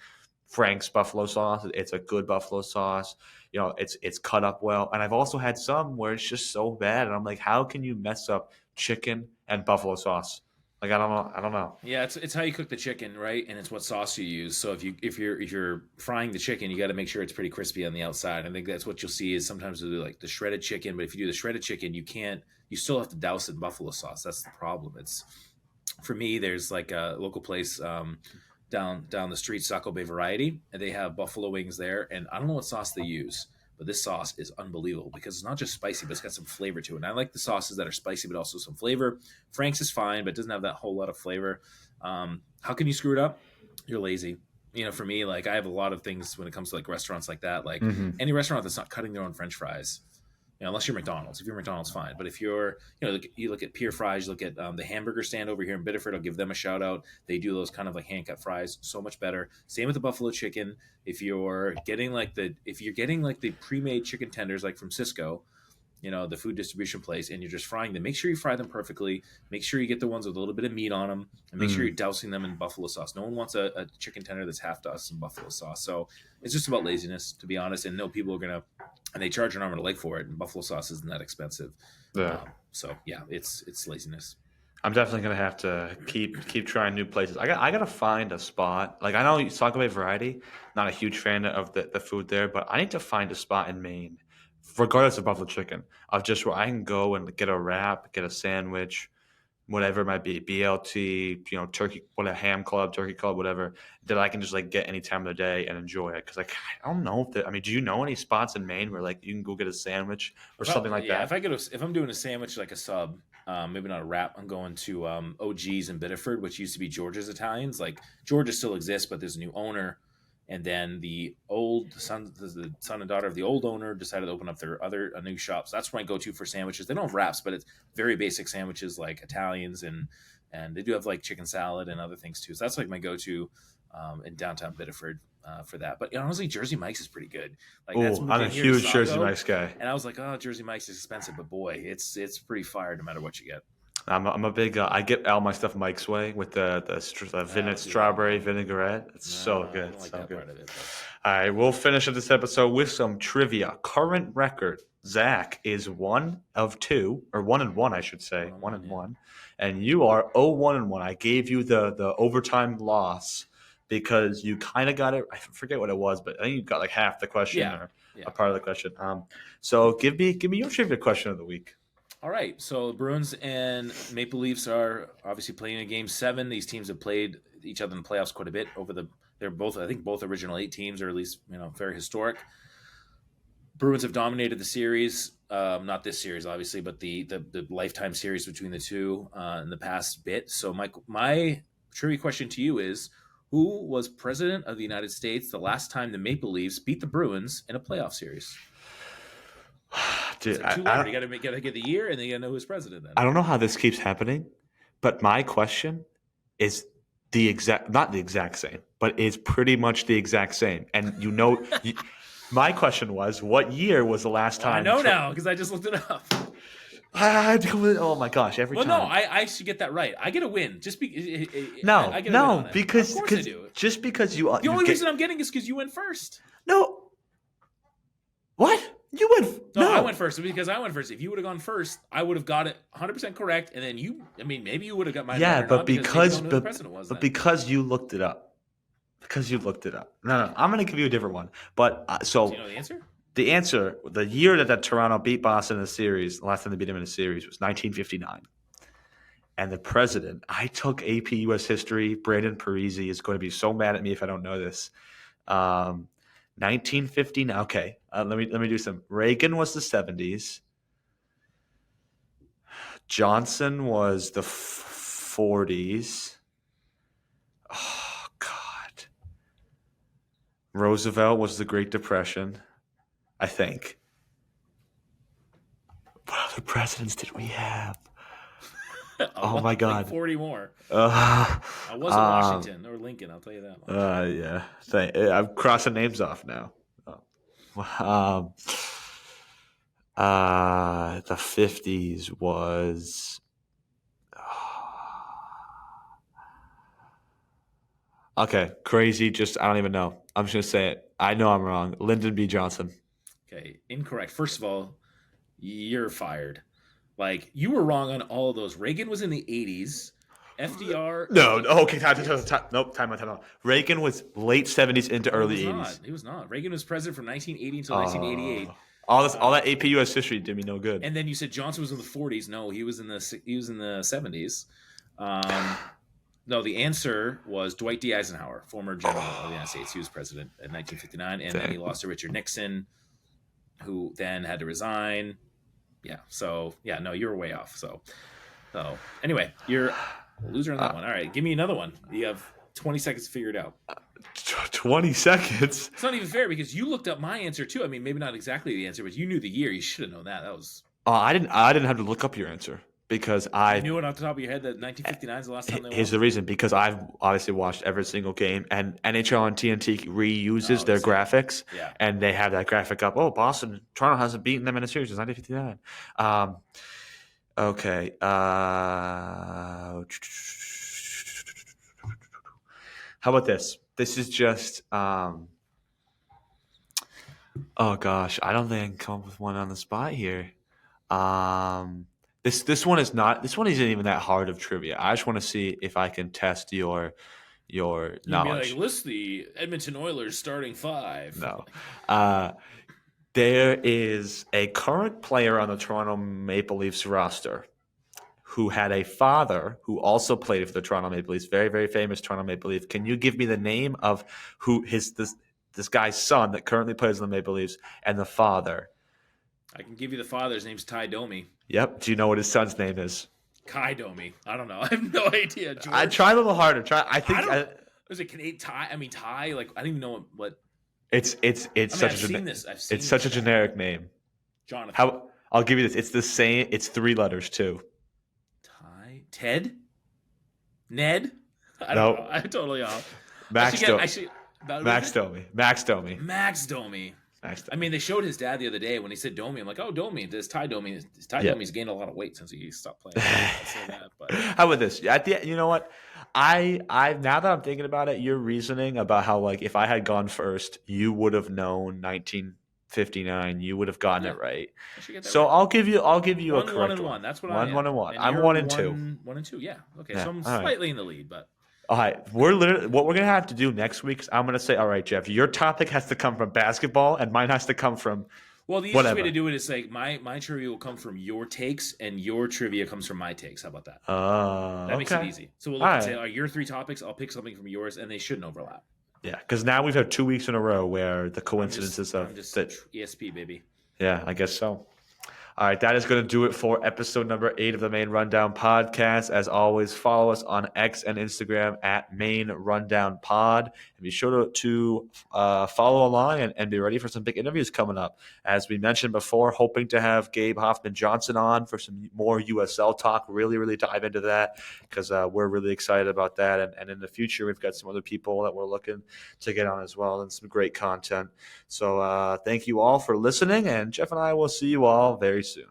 Frank's buffalo sauce. It's a good buffalo sauce. It's cut up well. And I've also had some where it's just so bad, and I'm like, how can you mess up chicken and buffalo sauce? Like I don't know. Yeah, it's how you cook the chicken, right? And it's what sauce you use. So if you're frying the chicken, you got to make sure it's pretty crispy on the outside. I think that's what you'll see is sometimes they'll do like the shredded chicken, but if you do the shredded chicken, you still have to douse it in buffalo sauce. That's the problem. It's for me. There's like a local place down the street, Saco Bay Variety, and they have buffalo wings there. And I don't know what sauce they use, but this sauce is unbelievable because it's not just spicy, but it's got some flavor to it. And I like the sauces that are spicy, but also some flavor. Frank's is fine, but it doesn't have that whole lot of flavor. How can you screw it up? You're lazy. For me, like I have a lot of things when it comes to like restaurants like that. Like any restaurant that's not cutting their own French fries, unless you're McDonald's. If you're McDonald's, fine. But if you're, you look at Pier Fries, you look at the hamburger stand over here in Biddeford. I'll give them a shout out. They do those kind of like hand cut fries, so much better. Same with the buffalo chicken. If you're getting like the pre-made chicken tenders like from Cisco, the food distribution place, and you're just frying them, make sure you fry them perfectly. Make sure you get the ones with a little bit of meat on them, and make sure you're dousing them in buffalo sauce. No one wants a chicken tender that's half doused in buffalo sauce. So it's just about laziness, to be honest. And no, people are gonna, and they charge an arm and a leg for it. And buffalo sauce isn't that expensive. Yeah. So yeah, it's laziness. I'm definitely gonna have to keep trying new places. I gotta find a spot. Like I know Saco Bay Variety, not a huge fan of the food there, but I need to find a spot in Maine, regardless of buffalo chicken, of just where I can go and get a wrap, get a sandwich, whatever it might be, BLT, turkey, what a ham club, turkey club, whatever, that I can just like get any time of the day and enjoy it. Because I don't know do you know any spots in Maine where like you can go get a sandwich or something like that? If I'm doing a sandwich like a sub, maybe not a wrap, I'm going to OG's in Biddeford, which used to be George's Italians. Like Georgia still exists, but there's a new owner. And then the son and daughter of the old owner decided to open up a new shop. So that's where I go to for sandwiches. They don't have wraps, but it's very basic sandwiches like Italians, and they do have like chicken salad and other things too. So that's like my go-to in downtown Biddeford for that. But honestly, Jersey Mike's is pretty good. Like I'm a huge Jersey Mike's guy. And I was like, oh, Jersey Mike's is expensive, but boy, it's pretty fire no matter what you get. I'm a big. I get all my stuff Mike's way with the strawberry vinaigrette. It's so good. I like so that good. part of it, All right, we'll finish up this episode with some trivia. Current record: Zach is 1 of 2, or 1 and 1, I should say, 1 and 1, and you are 0-1 and 1. I gave you the overtime loss because you kind of got it. I forget what it was, but I think you got like half the question or a part of the question. So give me your trivia question of the week. All right, so Bruins and Maple Leafs are obviously playing in Game 7. These teams have played each other in the playoffs quite a bit they're both, I think, both original 8 teams, or at least very historic. Bruins have dominated the series, not this series obviously, but the lifetime series between the two in the past bit. So my trivia question to you is: who was president of the United States the last time the Maple Leafs beat the Bruins in a playoff series? Dude, you gotta get the year, and then you gotta know who's president. Then I don't know how this keeps happening, but my question is not the exact same, but it's pretty much the exact same. And my question was, what year was the last time? I know now because I just looked it up. Oh my gosh! Every time. No, I should get that right. I get a win just because. Because of course I do. Just because you. The only reason I'm getting is because you went first. No. What? You went? No, I went first because I went first. If you would have gone first, I would have got it 100% correct, and then maybe you would have got my. Yeah, but because you looked it up. No, I'm going to give you a different one. But so. Do you know the answer? The answer, the year that Toronto beat Boston in the series, the last time they beat them in a series was 1959. And the president, I took AP US history. Brandon Parisi is going to be so mad at me if I don't know this. 1959. Okay, let me do some. Reagan was the 70s. Johnson was the 40s. Oh God. Roosevelt was the Great Depression, I think. What other presidents did we have? Oh my God. Like 40 more. I I wasn't Washington or Lincoln, I'll tell you that much. Yeah. I'm crossing names off now. The 50s was. Okay, crazy. Just I don't even know. I'm just gonna say it. I know I'm wrong. Lyndon B. Johnson. Okay, incorrect. First of all, you're fired. Like, you were wrong on all of those. Reagan was in the 80s. FDR. No. Okay. Time out. Reagan was late 70s into early 80s. He was not. Reagan was president from 1980 until 1988. All that AP US history did me no good. And then you said Johnson was in the 40s. No, he was in the 70s. No, the answer was Dwight D. Eisenhower, former general of the United States. He was president in 1959, and then he lost to Richard Nixon, who then had to resign. Yeah. So yeah, no, you were way off. So anyway, you're a loser on that one. All right, give me another one. You have 20 seconds to figure it out. 20 seconds. It's not even fair because you looked up my answer too. I mean, maybe not exactly the answer, but you knew the year. You should have known that. That was. I didn't have to look up your answer because I knew it off the top of your head that 1959 is the last time they won. Here's the reason, because I've obviously watched every single game, and NHL and TNT reuses their graphics, and they have that graphic up. Oh, Toronto hasn't beaten them in a series since 1959. Okay. How about this? This is just. Oh gosh, I don't think I can come up with one on the spot here. This one isn't even that hard of trivia. I just want to see if I can test your knowledge. Be like, list the Edmonton Oilers starting five. No. There is a current player on the Toronto Maple Leafs roster who had a father who also played for the Toronto Maple Leafs, very, very famous Toronto Maple Leaf. Can you give me the name of who this guy's son that currently plays in the Maple Leafs and the father? I can give you the father's name's Ty Domi. Yep. Do you know what his son's name is? Kai Domi. I don't know. I have no idea. George. I tried a little harder. Was it Canadian Ty? I mean Ty. Like I don't even know what. It's such a generic name. Jonathan. I'll give you this. It's the same. It's 3 letters too. Ty. Ted. Ned. I don't know. I'm totally off. Max Domi. Max Domi. I mean, they showed his dad the other day when he said Domi. I'm like, oh, Domi. This Ty Domi. Domi's gained a lot of weight since he stopped playing. How about this? You know what? I now that I'm thinking about it, your reasoning about how like if I had gone first, you would have known 1959. You would have gotten it right. So right. I'll give you a correct 1-1. That's what I am. 1-1. I'm 1-2. 1-2. Yeah. Okay. Yeah. So I'm slightly in the lead, but. All right, what we're gonna have to do next week is I'm gonna say, all right, Jeff, your topic has to come from basketball, and mine has to come from. Well, the easiest way to do it is like my trivia will come from your takes, and your trivia comes from my takes. How about that? That makes it easy. So we'll look and say, all right, your 3 topics. I'll pick something from yours, and they shouldn't overlap. Yeah, because now we've had 2 weeks in a row where the coincidences I'm just ESP baby. Yeah, I guess so. All right, that is going to do it for episode number 8 of the Maine Rundown podcast. As always, follow us on X and Instagram at Maine Rundown Pod. And be sure to follow along and be ready for some big interviews coming up. As we mentioned before, hoping to have Gabe Hoffman-Johnson on for some more USL talk, really, really dive into that because we're really excited about that. And in the future, we've got some other people that we're looking to get on as well and some great content. So thank you all for listening, and Jeff and I will see you all very soon.